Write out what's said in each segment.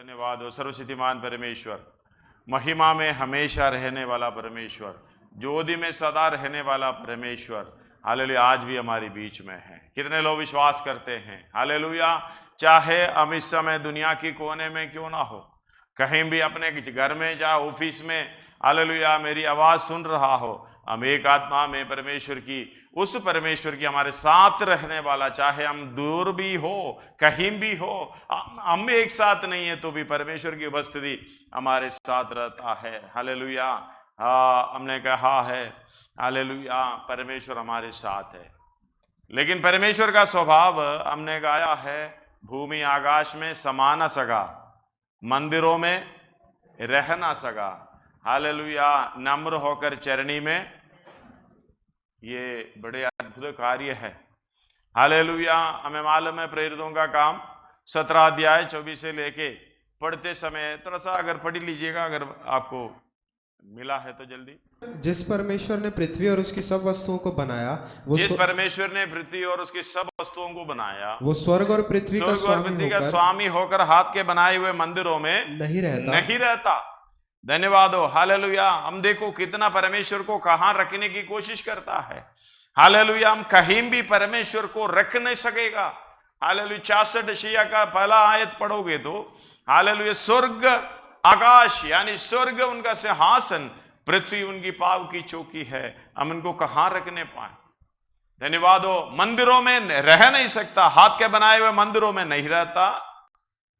धन्यवाद हो सर्वशक्तिमान परमेश्वर, महिमा में हमेशा रहने वाला परमेश्वर, ज्योति में सदा रहने वाला परमेश्वर, हालेलुया, आज भी हमारे बीच में है। कितने लोग विश्वास करते हैं? हालेलुया। चाहे हम इस समय दुनिया की कोने में क्यों ना हो, कहीं भी अपने घर में, चाहे ऑफिस में, हालेलुया, मेरी आवाज सुन रहा हो, हम एक आत्मा में परमेश्वर की, उस परमेश्वर की हमारे साथ रहने वाला, चाहे हम दूर भी हो, कहीं भी हो, हम एक साथ नहीं है तो भी परमेश्वर की उपस्थिति हमारे साथ रहता है। हालेलुया। हमने कहा है हालेलुया, परमेश्वर हमारे साथ है। लेकिन परमेश्वर का स्वभाव हमने गाया है, भूमि आकाश में समा न सका, मंदिरों में रह ना सका। हालेलुया। नम्र होकर चरणी में, ये बड़े अद्भुत कार्य है। हालेलुया। हमें मालूम है प्रेरितों का काम 17 अध्याय 24 से लेके पढ़ते समय थोड़ा सा अगर पढ़ लीजिएगा, अगर आपको मिला है तो जल्दी। जिस परमेश्वर ने पृथ्वी और उसकी सब वस्तुओं को बनाया, जिस परमेश्वर ने पृथ्वी और उसकी सब वस्तुओं को बनाया, वो स्वर्ग और पृथ्वी का स्वामी होकर हाथ के बनाए हुए मंदिरों में नहीं रहता। धन्यवाद हो। हालेलुया। हम देखो कितना परमेश्वर को कहां रखने की कोशिश करता है। हालेलुया। हम कहीं भी परमेश्वर को रख नहीं सकेगा। हालेलुया। 66 एशिया का पहला आयत पढ़ोगे तो हालेलुया, स्वर्ग आकाश यानी स्वर्ग उनका सिंहासन, पृथ्वी उनकी पाँव की चौकी है, हम इनको कहां रखने पाए। धन्यवाद हो। मंदिरों में रह नहीं सकता, हाथ के बनाए हुए मंदिरों में नहीं रहता,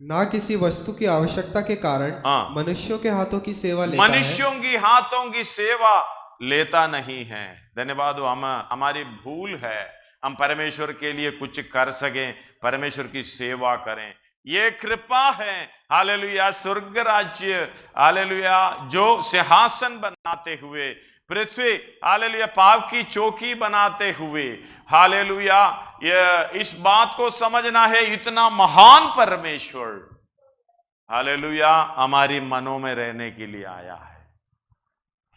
ना किसी वस्तु की आवश्यकता के कारण मनुष्यों के हाथों की सेवा लेता मनुष्यों की हाथों की सेवा लेता नहीं है। धन्यवाद हो। हमारी भूल है, हम परमेश्वर के लिए कुछ कर सकें, परमेश्वर की सेवा करें, ये कृपा है। हालेलुया। स्वर्ग राज्य, हालेलुया, जो सिंहासन बनाते हुए, पृथ्वी हालेलुया पाप की चौकी बनाते हुए, हालेलुया, ये इस बात को समझना है, इतना महान परमेश्वर हालेलुया हमारी मनों में रहने के लिए आया है।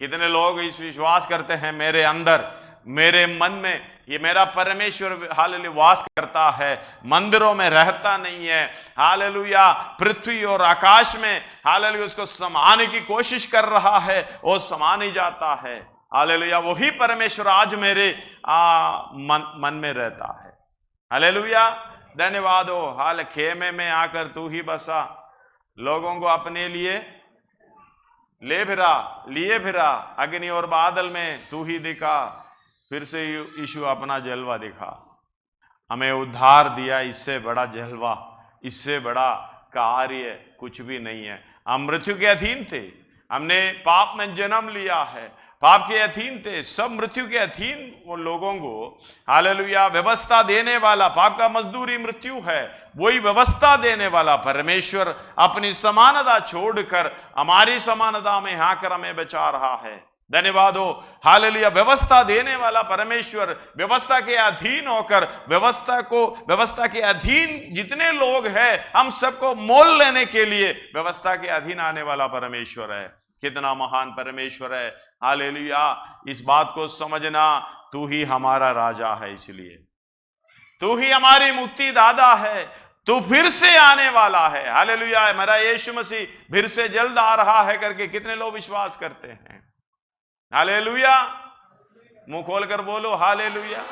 कितने लोग इस विश्वास करते हैं, मेरे अंदर, मेरे मन में ये मेरा परमेश्वर हालेलुया वास करता है, मंदिरों में रहता नहीं है। हालेलुया। पृथ्वी और आकाश में हालेलुया उसको समाने की कोशिश कर रहा है, वो समा नहीं जाता है। हालेलुया। वही परमेश्वर आज मेरे मन में रहता है। हालेलुया। धन्यवाद हो। हाल खेमे में आकर तू ही बसा, लोगों को अपने लिए लिए फिरा, अग्नि और बादल में तू ही दिखा, फिर से यीशु अपना जलवा दिखा, हमें उद्धार दिया। इससे बड़ा जलवा, इससे बड़ा कार्य कुछ भी नहीं है। हम मृत्यु के अधीन थे, हमने पाप में जन्म लिया है, पाप के अधीन थे, सब मृत्यु के अधीन वो लोगों को हालेलुया व्यवस्था देने वाला, पाप का मजदूरी मृत्यु है, वही व्यवस्था देने वाला परमेश्वर अपनी समानता छोड़कर हमारी समानता में आकर हमें बचा रहा है। धन्यवाद हो। हालेलुया। व्यवस्था देने वाला परमेश्वर व्यवस्था के अधीन होकर, व्यवस्था के अधीन जितने लोग हैं, हम सबको मोल लेने के लिए व्यवस्था के अधीन आने वाला परमेश्वर है। कितना महान परमेश्वर है। हालेलुया। इस बात को समझना, तू ही हमारा राजा है, इसलिए तू ही हमारी मुक्ति दाता है, तू फिर से आने वाला है। हालेलुया। मेरा यीशु मसीह फिर से जल्द आ रहा है करके कितने लोग विश्वास करते हैं? हालेलुया। मुंह खोलकर बोलो हालेलुया।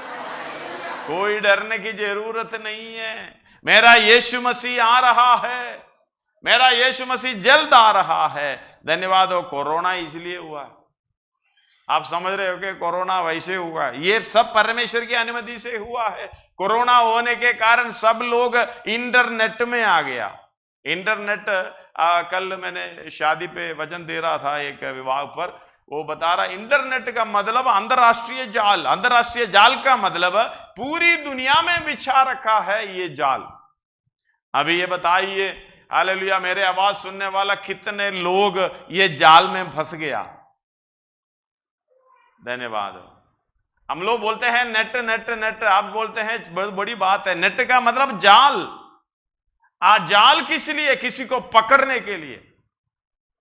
कोई डरने की जरूरत नहीं है, मेरा यीशु मसीह आ रहा है, मेरा यीशु मसीह जल्द आ रहा है। धन्यवाद हो। कोरोना इसलिए हुआ, आप समझ रहे हो कि कोरोना वैसे हुआ, ये सब परमेश्वर की अनुमति से हुआ है। कोरोना होने के कारण सब लोग इंटरनेट में आ गया। इंटरनेट, कल मैंने शादी पे वचन दे रहा था एक विवाह पर, वो बता रहा इंटरनेट का मतलब अंतरराष्ट्रीय जाल। अंतरराष्ट्रीय जाल का मतलब पूरी दुनिया में बिछा रखा है ये जाल। अभी ये बताइए हालेलुया, मेरे आवाज सुनने वाला कितने लोग ये जाल में फंस गया। धन्यवाद। हम लोग बोलते हैं नेट नेट नेट, आप बोलते हैं बड़ी बात है। नेट का मतलब जाल। जाल किस लिए? किसी को पकड़ने के लिए।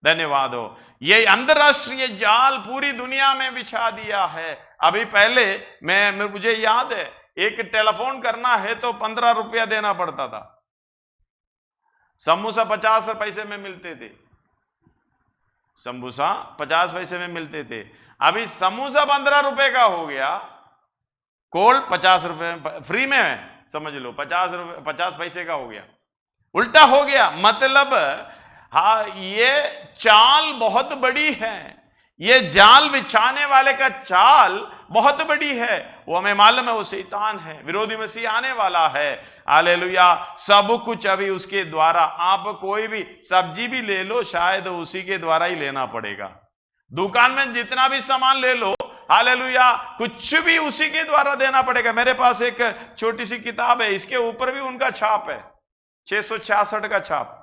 धन्यवाद हो। ये अंतरराष्ट्रीय जाल पूरी दुनिया में बिछा दिया है। अभी पहले मुझे याद है, एक टेलीफोन करना है तो 15 रुपया देना पड़ता था। समोसा 50 पैसे में मिलते थे, समोसा 50 पैसे में मिलते थे। अभी समोसा 15 रुपए का हो गया, कोल्ड 50 रुपए फ्री में है, समझ लो 50 पैसे का हो गया, उल्टा हो गया। मतलब हाँ, ये चाल बहुत बड़ी है, ये जाल बिछाने वाले का चाल बहुत बड़ी है। वो हमें मालूम है, वो शैतान है, विरोधी मसीह आने वाला है। हालेलुया। सब कुछ अभी उसके द्वारा, आप कोई भी सब्जी भी ले लो, शायद उसी के द्वारा ही लेना पड़ेगा। दुकान में जितना भी सामान ले लो, हालेलुया, कुछ भी उसी के द्वारा देना पड़ेगा। मेरे पास एक छोटी सी किताब है, इसके ऊपर भी उनका छाप है, 666 का छाप।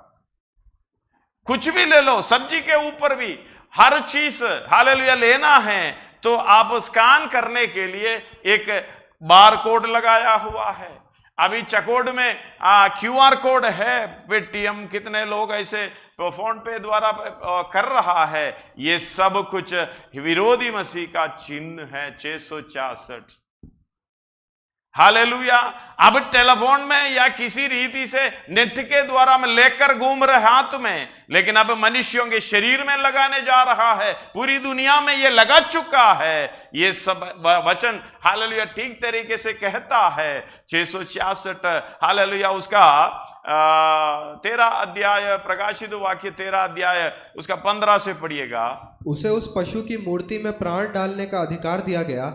कुछ भी ले लो, सब्जी के ऊपर भी, हर चीज हालेलुया लेना है तो आप स्कैन करने के लिए एक बार कोड लगाया हुआ है। अभी चकोड में QR कोड है, पेटीएम कितने लोग ऐसे फोन पे द्वारा कर रहा है। ये सब कुछ विरोधी मसीह का चिन्ह है। 666 हालेलुया। अब टेलीफोन में या किसी रीति से नेट के द्वारा में लेकर घूम रहे हाथ में, लेकिन अब मनुष्यों के शरीर में लगाने जा रहा है। पूरी दुनिया में ये लगा चुका है। ये सब वचन हालेलुया ठीक तरीके से कहता है। 666 हालेलुया, उसका 13 अध्याय, प्रकाशित वाक्य 13 अध्याय उसका 15 से पढ़िएगा। उसे उस पशु की मूर्ति में प्राण डालने का अधिकार दिया गया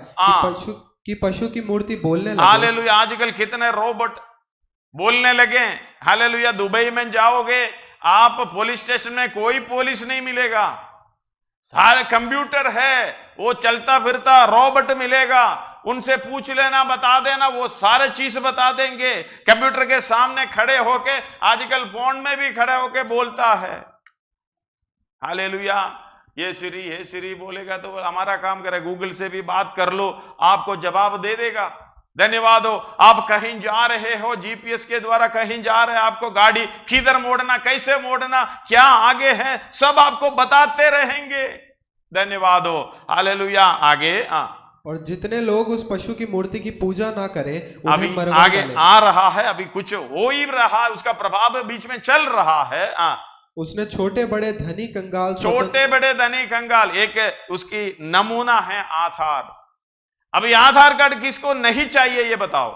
कि पशु की मूर्ति बोलने लगे। हालेलुया। आजकल कितने रोबोट बोलने लगे। हालेलुया। दुबई में जाओगे आप, पुलिस स्टेशन में कोई पुलिस नहीं मिलेगा, सारे कंप्यूटर है, वो चलता फिरता रोबोट मिलेगा। उनसे पूछ लेना, बता देना, वो सारे चीज बता देंगे। कंप्यूटर के सामने खड़े होके, आजकल फोन में भी खड़े होके बोलता है। हालेलुया। ये सिरी बोलेगा तो हमारा काम करे, गूगल से भी बात कर लो, आपको जवाब दे देगा। धन्यवाद हो। आप कहीं जा रहे हो, GPS के द्वारा कहीं जा रहे हैं, आपको गाड़ी किधर मोड़ना, कैसे मोड़ना, क्या आगे है, सब आपको बताते रहेंगे। धन्यवाद हो। हालेलुया। आगे और जितने लोग उस पशु की मूर्ति की पूजा ना करें, अभी आगे आ रहा है, अभी कुछ हो ही रहा है, उसका प्रभाव बीच में चल रहा है। उसने छोटे बड़े धनी कंगाल, छोटे बड़े धनी कंगाल, एक उसकी नमूना है आधार। अभी आधार कार्ड किसको नहीं चाहिए ये बताओ,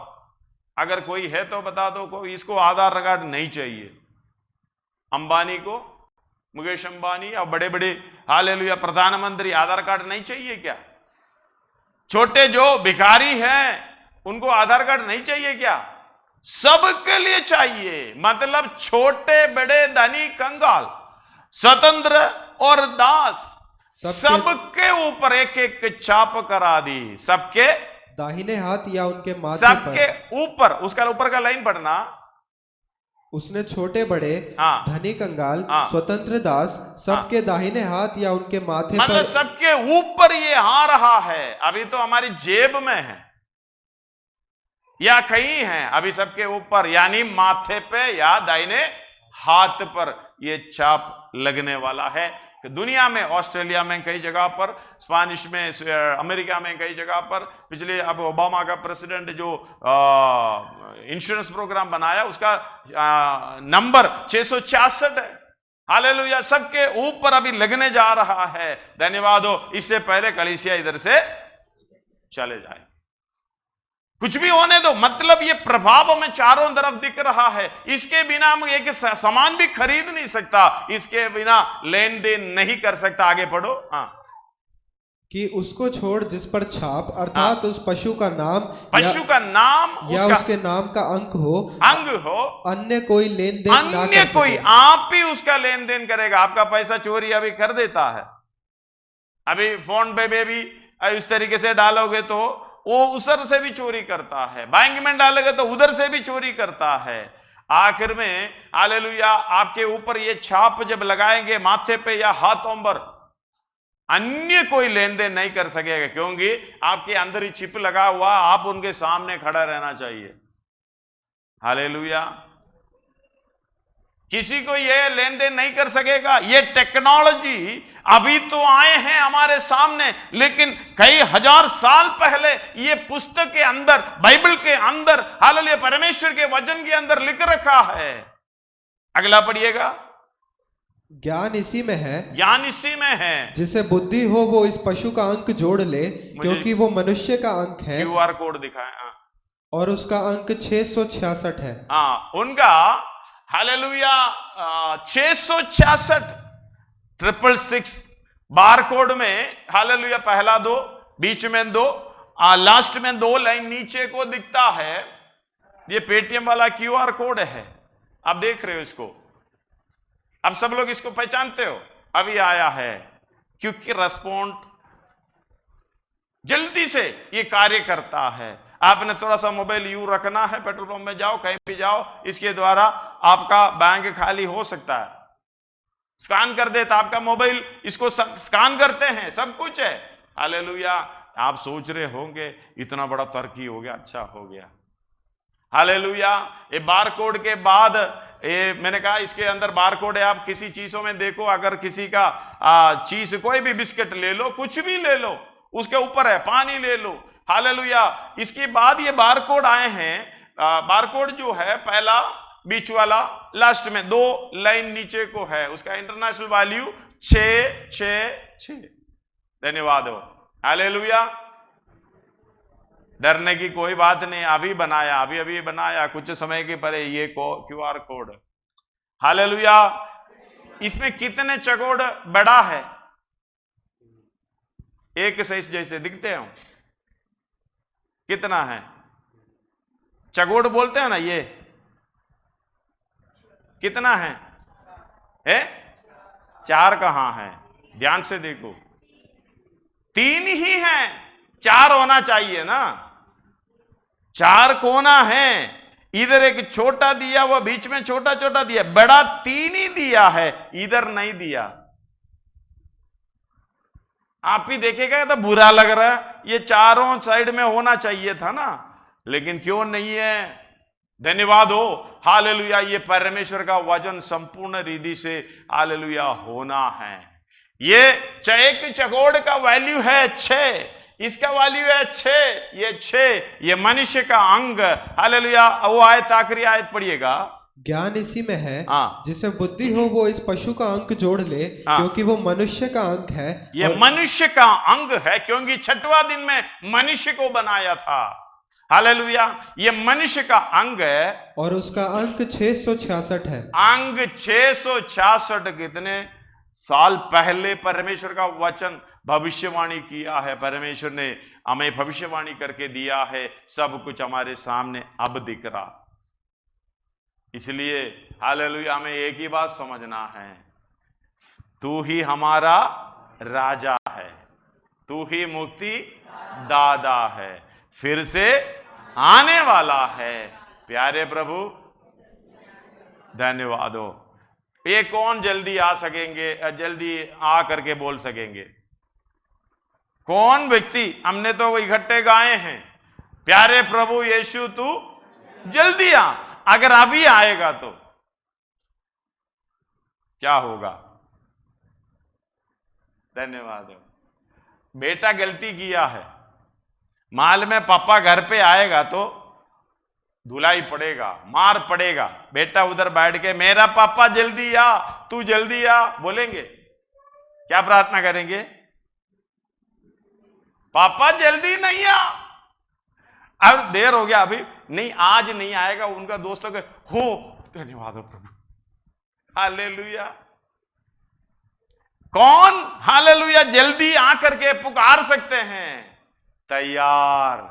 अगर कोई है तो बता दो। कोई इसको आधार कार्ड नहीं चाहिए। अंबानी को, मुकेश अंबानी और बड़े बड़े हालेलुया प्रधानमंत्री, आधार कार्ड नहीं चाहिए क्या? छोटे जो भिखारी हैं उनको आधार कार्ड नहीं चाहिए क्या? सबके लिए चाहिए। मतलब छोटे बड़े धनी कंगाल, स्वतंत्र और दास, सबके ऊपर एक एक छाप करा दी। सबके दाहिने हाथ या उनके माथे पर, सबके ऊपर, उसका ऊपर का लाइन पढ़ना। उसने छोटे बड़े धनी कंगाल, स्वतंत्र दास, सबके दाहिने हाथ या उनके माथे पर, मतलब सबके ऊपर ये आ रहा है। अभी तो हमारी जेब में है या कहीं है, अभी सबके ऊपर, यानी माथे पे या दाहिने हाथ पर ये छाप लगने वाला है। दुनिया में, ऑस्ट्रेलिया में कई जगह पर, स्पेनिश में, अमेरिका में कई जगह पर, पिछले अब ओबामा का प्रेसिडेंट जो इंश्योरेंस प्रोग्राम बनाया, उसका नंबर 666 है। हालेलुया। सबके ऊपर अभी लगने जा रहा है। धन्यवाद हो। इससे पहले कलीसिया इधर से चले जाए, कुछ भी होने दो। मतलब ये प्रभाव हमें चारों तरफ दिख रहा है। इसके बिना हम एक सामान भी खरीद नहीं सकता, इसके बिना लेन देन नहीं कर सकता। आगे पढ़ो। कि उसको छोड़ जिस पर छाप, अर्थात उस पशु का नाम या उसके नाम का अंक हो, अन्य कोई लेन देन ना कर सके। कोई, आप ही उसका लेन देन करेगा। आपका पैसा चोरी अभी कर देता है, अभी फोन पे भी इस तरीके से डालोगे तो वो उधर से भी चोरी करता है, बैंक में डालोगे तो उधर से भी चोरी करता है। आखिर में हालेलुया, आपके ऊपर ये छाप जब लगाएंगे माथे पे या हाथों पर, अन्य कोई लेन देन नहीं कर सकेगा, क्योंकि आपके अंदर ही चिप लगा हुआ, आप उनके सामने खड़ा रहना चाहिए। हालेलुया। किसी को यह लेन देन नहीं कर सकेगा। ये टेक्नोलॉजी अभी तो आए हैं हमारे सामने, लेकिन कई हजार साल पहले ये पुस्तक के अंदर, बाइबल के अंदर, हालेलुया, परमेश्वर के वचन के अंदर लिख रखा है। अगला पढ़िएगा। ज्ञान इसी में है, ज्ञान इसी में है, जिसे बुद्धि हो वो इस पशु का अंक जोड़ ले, क्योंकि वो मनुष्य का अंक है। QR कोड दिखाए। हाँ, और उसका अंक 666 है। हाँ, उनका हालेलुया 666 666 बार कोड में हालेलुया पहला 2, बीच में 2, लास्ट में 2 लाइन नीचे को दिखता है। ये पेटीएम वाला QR कोड है, आप देख रहे हो इसको, अब सब लोग इसको पहचानते हो। अभी आया है क्योंकि रेस्पॉन्ड जल्दी से ये कार्य करता है। आपने थोड़ा सा मोबाइल यूं रखना है, पेट्रोल पंप में जाओ, कहीं भी जाओ, इसके द्वारा आपका बैंक खाली हो सकता है। स्कैन कर देता आपका मोबाइल, इसको स्कैन करते हैं, सब कुछ है। हालेलुया। आप सोच रहे होंगे इतना बड़ा तरक्की हो गया, अच्छा हो गया। हालेलुया। ये बार कोड के बाद ये मैंने कहा इसके अंदर बार कोड है। आप किसी चीजों में देखो, अगर किसी का चीज कोई भी बिस्किट ले लो, कुछ भी ले लो, उसके ऊपर है पानी ले लो। हालेलुया। इसके बाद ये बार कोड आए हैं। बार कोड जो है पहला, बीच वाला, लास्ट में 2 लाइन नीचे को है, उसका इंटरनेशनल वैल्यू 666। धन्यवाद हो। हालेलुया। डरने की कोई बात नहीं, अभी बनाया, अभी बनाया, कुछ समय के पहले ये QR कोड। हालेलुया। इसमें कितने चकोड़ बड़ा है, एक साइज जैसे दिखते हो, कितना है चकोड़ बोलते हैं ना, ये कितना है? 4 कहां है? ध्यान से देखो, 3 ही है, 4 होना चाहिए ना। 4 कोना है, इधर एक छोटा दिया, वो बीच में छोटा छोटा दिया, बड़ा 3 ही दिया है, इधर नहीं दिया। आप ही देखेगा तो बुरा लग रहा है, ये चारों साइड में होना चाहिए था ना, लेकिन क्यों नहीं है? धन्यवाद हो। हालेलुया। ये परमेश्वर का वचन संपूर्ण रीति से हालेलुया होना है। ये एक चकोड़ का वैल्यू है 6, इसका वैल्यू है 6, ये 6, ये मनुष्य का अंग। हालेलुया। वो आयत, आखिरी आयत पढ़िएगा। ज्ञान इसी में है, जिसे बुद्धि हो वो इस पशु का अंक जोड़ ले, क्योंकि वो मनुष्य का अंक है। ये मनुष्य का अंग है, क्योंकि 6वां दिन में मनुष्य को बनाया था। हालेलुया। ये मनुष्य का अंग है और उसका अंक 666 है। अंग 666 कितने साल पहले परमेश्वर का वचन भविष्यवाणी किया है। परमेश्वर ने हमें भविष्यवाणी करके दिया है, सब कुछ हमारे सामने अब दिख रहा। इसलिए हालेलुया, हमें एक ही बात समझना है, तू ही हमारा राजा है, तू ही मुक्ति दाता है, फिर से आने वाला है। प्यारे प्रभु धन्यवाद हो। ये कौन जल्दी आ सकेंगे, जल्दी आ करके बोल सकेंगे? कौन व्यक्ति? हमने तो इकट्ठे गाए हैं, प्यारे प्रभु यीशु तू जल्दी आ। अगर अभी आएगा तो क्या होगा? धन्यवाद हो। बेटा गलती किया है, माल में पापा घर पे आएगा तो धुलाई पड़ेगा, मार पड़ेगा। बेटा उधर बैठ के मेरा पापा जल्दी आ, तू जल्दी आ बोलेंगे, क्या प्रार्थना करेंगे? पापा जल्दी नहीं आ, अब देर हो गया, अभी नहीं, आज नहीं आएगा। उनका दोस्तों के हो, धन्यवाद हो प्रभु। हालेलुया। कौन हालेलुया जल्दी आकर के पुकार सकते हैं? तैयार,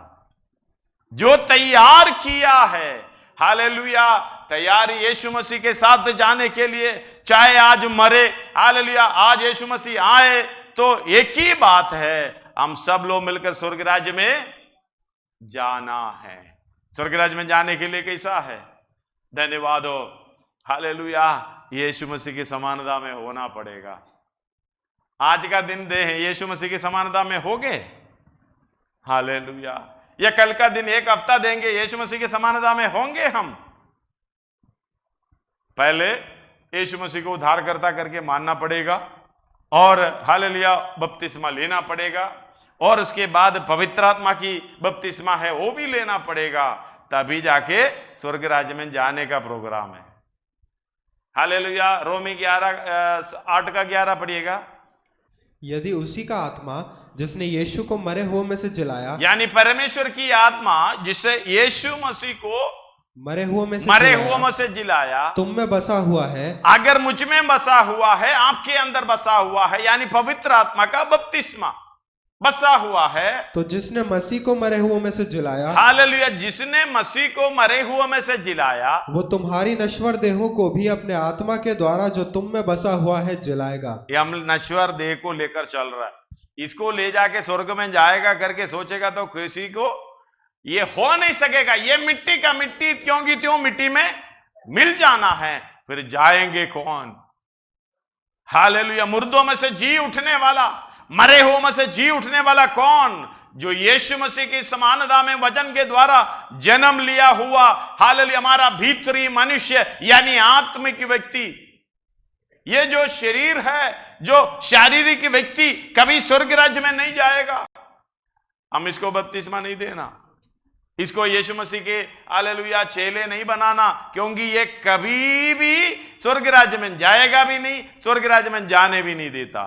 जो तैयार किया है। हालेलुया। तैयार यीशु मसीह के साथ जाने के लिए, चाहे आज मरे, हालेलुया, आज यीशु मसीह आए तो एक ही बात है, हम सब लोग मिलकर स्वर्ग राज्य में जाना है। स्वर्ग राज्य में जाने के लिए कैसा है? धन्यवाद हो। हालेलुया। यीशु मसीह की समानता में होना पड़ेगा। आज का दिन दे है, यीशु मसीह की समानता में हो गए। हालेलुया। या कल का दिन, एक हफ्ता देंगे, यीशु मसीह की समानता में होंगे हम। पहले यीशु मसीह को उद्धारकर्ता करके मानना पड़ेगा, और हालेलुया बपतिस्मा लेना पड़ेगा, और उसके बाद पवित्र आत्मा की बपतिस्मा है वो भी लेना पड़ेगा, तभी जाके स्वर्ग राज्य में जाने का प्रोग्राम है। हालेलुया। रोमी 8:11 पढ़िएगा। यदि उसी का आत्मा जिसने यीशु को मरे हुओं में से जिलाया, यानी परमेश्वर की आत्मा जिसे यीशु मसीह को मरे हुओं में से जिलाया तुम में बसा हुआ है, अगर मुझ में बसा हुआ है, आपके अंदर बसा हुआ है, यानी पवित्र आत्मा का बपतिस्मा बसा हुआ है, तो जिसने मसीह को मरे हुओं में से जिलाया, हालेलुया, जिसने मसीह को मरे हुओं में से जिलाया, वो तुम्हारी नश्वर देहों को भी अपने आत्मा के द्वारा जो तुम में बसा हुआ है जिलाएगा। ये हम नश्वर देह को लेकर चल रहा है, इसको ले जाके स्वर्ग में जाएगा करके सोचेगा तो किसी को ये हो नहीं सकेगा। ये मिट्टी का मिट्टी क्योंकि त्यों मिट्टी में मिल जाना है, फिर जाएंगे कौन? हालेलुया। मुर्दों में से जी उठने वाला, मरे हुओं में से जी उठने वाला कौन? जो यीशु मसीह की समानता में वचन के द्वारा जन्म लिया हुआ, हालेलुया, हमारा भीतरी मनुष्य यानी आत्मिक व्यक्ति। ये जो शरीर है, जो शारीरिक व्यक्ति कभी स्वर्ग राज्य में नहीं जाएगा। हम इसको बपतिस्मा नहीं देना, इसको यीशु मसीह के हालेलुया चेले नहीं बनाना, क्योंकि ये कभी भी स्वर्ग राज्य में जाएगा भी नहीं, स्वर्ग राज्य में जाने भी नहीं देता।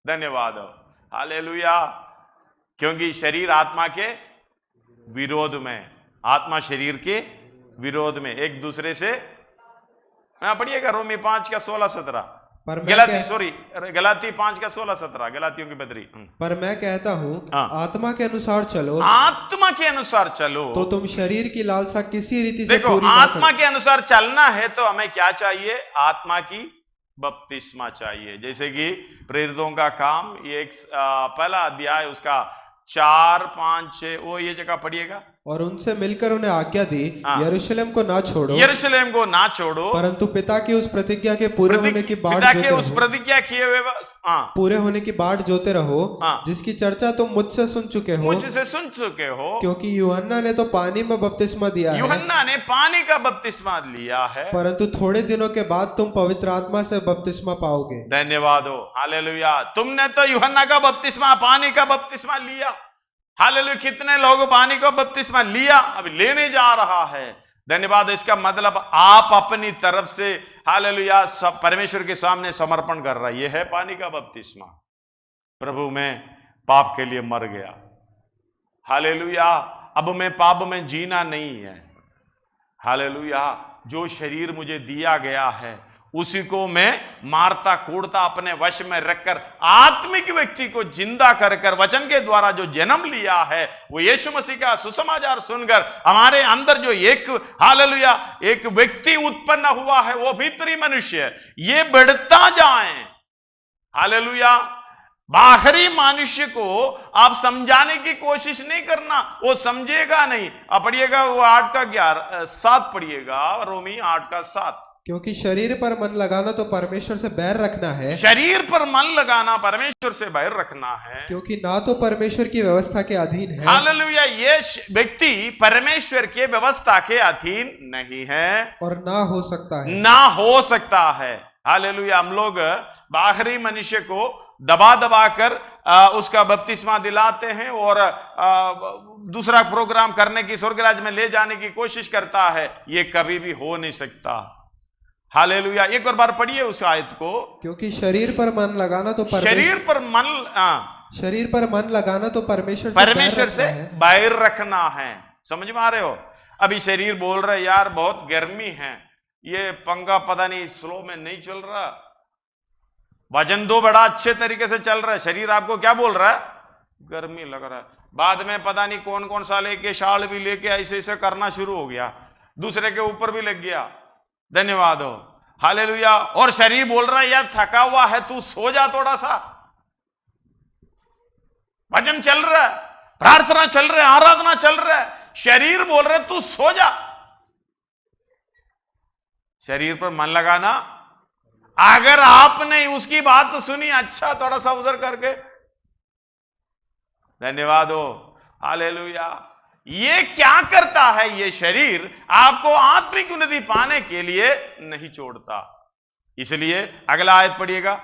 धन्यवाद हो, हालेलुया। क्योंकि शरीर आत्मा के विरोध में, आत्मा शरीर के विरोध में एक दूसरे से, पढ़िएगा रोमी 5:16-17, गलाती 5:16-17, गलातियों की बदरी। पर मैं कहता हूँ आत्मा के अनुसार चलो, आत्मा के अनुसार चलो, तो तुम शरीर की लालसा किसी रीति से देखो, पूरी आत्मा के अनुसार चलना है तो हमें क्या चाहिए? आत्मा की बपतिस्मा चाहिए। जैसे कि प्रेरितों का काम, ये एक पहला अध्याय उसका 4, 5, 6 वो ये जगह पढ़िएगा। और उनसे मिलकर उन्हें आज्ञा दी, यरूशलेम को ना छोड़ो, यरूशलेम को ना छोड़ो, परंतु पिता की उस प्रतिज्ञा के पूरे होने की बाट जोते उस प्रतिज्ञा किए हुए पूरे होने की बाट जोते रहो, जिसकी चर्चा तुम मुझसे सुन चुके हो, क्योंकि यूहन्ना ने तो पानी में बपतिस्मा दिया है, यूहन्ना ने पानी का बपतिस्मा लिया है, परंतु थोड़े दिनों के बाद तुम पवित्र आत्मा से बपतिस्मा पाओगे। धन्यवाद हो, हालेलुया। तुमने तो यूहन्ना का बपतिस्मा, पानी का बपतिस्मा लिया, हालेलुया। कितने लोग पानी का बपतिस्मा लिया, अभी लेने जा रहा है। धन्यवाद। इसका मतलब आप अपनी तरफ से हालेलुया परमेश्वर के सामने समर्पण कर रहा है। यह है पानी का बपतिस्मा। प्रभु मैं पाप के लिए मर गया, हालेलुया, अब मैं पाप में जीना नहीं है, हालेलुया। जो शरीर मुझे दिया गया है उसी को मैं मारता कूड़ता अपने वश में रखकर आत्मिक व्यक्ति को जिंदा कर कर वचन के द्वारा जो जन्म लिया है, वो यीशु मसीह का सुसमाचार सुनकर हमारे अंदर जो एक हालेलुया एक व्यक्ति उत्पन्न हुआ है, वो भीतरी मनुष्य, ये बढ़ता जाए, हालेलुया। बाहरी मनुष्य को आप समझाने की कोशिश नहीं करना, वो समझेगा नहीं। आप पढ़िएगा वो 8:7 पढ़िएगा, रोमी 8:7। क्योंकि शरीर पर मन लगाना तो परमेश्वर से बैर रखना है, शरीर पर मन लगाना परमेश्वर से बैर रखना है, क्योंकि ना तो परमेश्वर की व्यवस्था के अधीन है, हालेलुया, ये व्यक्ति परमेश्वर के व्यवस्था के अधीन नहीं है और ना हो सकता है, हालेलुया। हम लोग बाहरी मनुष्य को दबा दबा कर उसका बपतिस्मा दिलाते हैं और दूसरा प्रोग्राम करने की, स्वर्ग राज्य में ले जाने की कोशिश करता है। ये कभी भी हो नहीं सकता, हालेलुया। एक और बार पढ़िए उस आयत को। क्योंकि शरीर पर मन लगाना तो शरीर पर मन लगाना तो परमेश्वर से बैर रखना है। समझ में आ रहे हो? अभी शरीर बोल रहे यार बहुत गर्मी है, ये पंखा पता नहीं स्लो में नहीं चल रहा, वजन दो बड़ा अच्छे तरीके से चल रहा है, शरीर आपको क्या बोल रहा है? गर्मी लग रहा है। बाद में पता नहीं कौन कौन सा लेके, शाल भी लेके ऐसे ऐसे करना शुरू हो गया, दूसरे के ऊपर भी लग गया। धन्यवाद हो, हालेलुया। और शरीर बोल रहा है यार थका हुआ है, तू सो जा थोड़ा सा, भजन चल रहा है, प्रार्थना चल रहा है, आराधना चल रहा है, शरीर बोल रहा है तू सो जा। शरीर पर मन लगाना, अगर आपने उसकी बात सुनी, अच्छा थोड़ा सा उधर करके, धन्यवाद हो, हालेलुया। ये क्या करता है? ये शरीर आपको आत्मिक उन्नति पाने के लिए नहीं छोड़ता। इसलिए अगला आयत पढ़िएगा।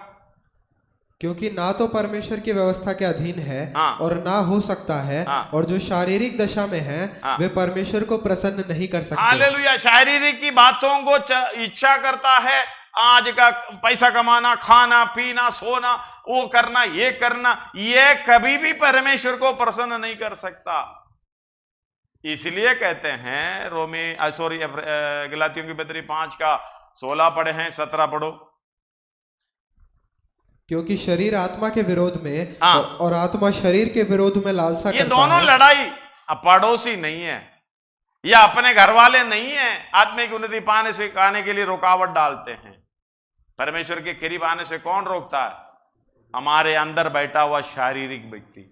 क्योंकि ना तो परमेश्वर की व्यवस्था के अधीन है हाँ। और ना हो सकता है, हाँ। और जो शारीरिक दशा में है हाँ। वे परमेश्वर को प्रसन्न नहीं कर सकते। हालेलुया। शारीरिक की बातों को इच्छा करता है, आज का पैसा कमाना, खाना पीना, सोना, वो करना, ये कभी भी परमेश्वर को प्रसन्न नहीं कर सकता। इसलिए कहते हैं गलातियों की पत्री 5 का 16 पढ़े हैं, 17 पढ़ो। क्योंकि शरीर आत्मा के विरोध में हाँ। और आत्मा शरीर के विरोध में लालसा ये करता दोनों है। लड़ाई पड़ोसी नहीं है, या अपने घर वाले नहीं है। आत्मिक उन्नति पाने के लिए रुकावट डालते हैं। परमेश्वर के करीब आने से कौन रोकता है? हमारे अंदर बैठा हुआ शारीरिक व्यक्ति।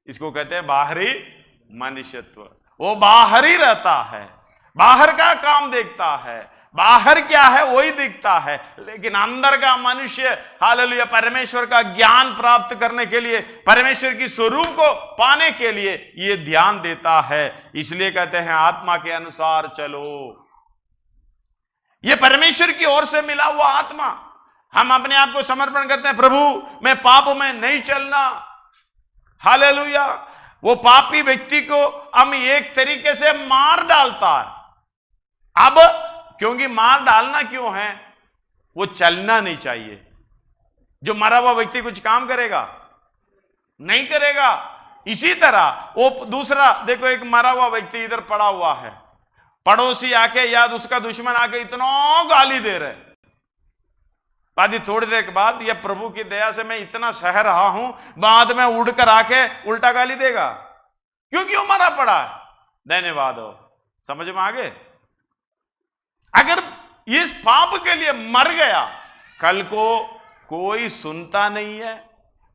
इसको कहते हैं बाहरी मनुष्यत्व। वो बाहर ही रहता है, बाहर का काम देखता है, बाहर क्या है वही दिखता है, लेकिन अंदर का मनुष्य हालेलुया परमेश्वर का ज्ञान प्राप्त करने के लिए, परमेश्वर की स्वरूप को पाने के लिए ये ध्यान देता है। इसलिए कहते हैं आत्मा के अनुसार चलो। ये परमेश्वर की ओर से मिला हुआ आत्मा। हम अपने आप को समर्पण करते हैं, प्रभु मैं पाप में नहीं चलना। हालेलुया। वो पापी व्यक्ति को हम एक तरीके से मार डालता है। अब क्योंकि मार डालना क्यों है? वो चलना नहीं चाहिए। जो मरा हुआ व्यक्ति कुछ काम करेगा? नहीं करेगा। इसी तरह वो दूसरा देखो, एक मरा हुआ व्यक्ति इधर पड़ा हुआ है, पड़ोसी आके या उसका दुश्मन आके इतना गाली दे रहे, बाद थोड़ी देर के बाद ये प्रभु की दया से मैं इतना सह रहा हूं, बाद में उड़कर आके उल्टा गाली देगा। क्योंकि वो मरा पड़ा है। धन्यवाद हो। समझ में आ गए? अगर इस पाप के लिए मर गया, कल को कोई सुनता नहीं है,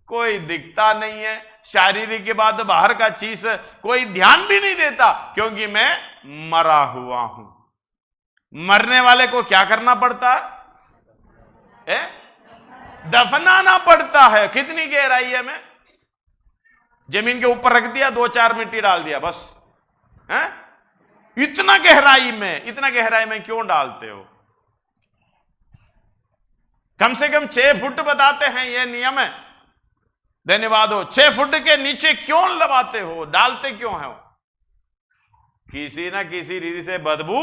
कोई दिखता नहीं है, शारीरिक के बाद बाहर का चीज कोई ध्यान भी नहीं देता, क्योंकि मैं मरा हुआ हूं। मरने वाले को क्या करना पड़ता है? दफनाना पड़ता है। कितनी गहराई है? में जमीन के ऊपर रख दिया, 2-4 मिट्टी डाल दिया, बस है? इतना गहराई में क्यों डालते हो? कम से कम 6 फुट बताते हैं, यह नियम है। धन्यवाद हो। 6 फुट के नीचे क्यों लगाते हो, डालते क्यों हो? किसी ना किसी रीति से बदबू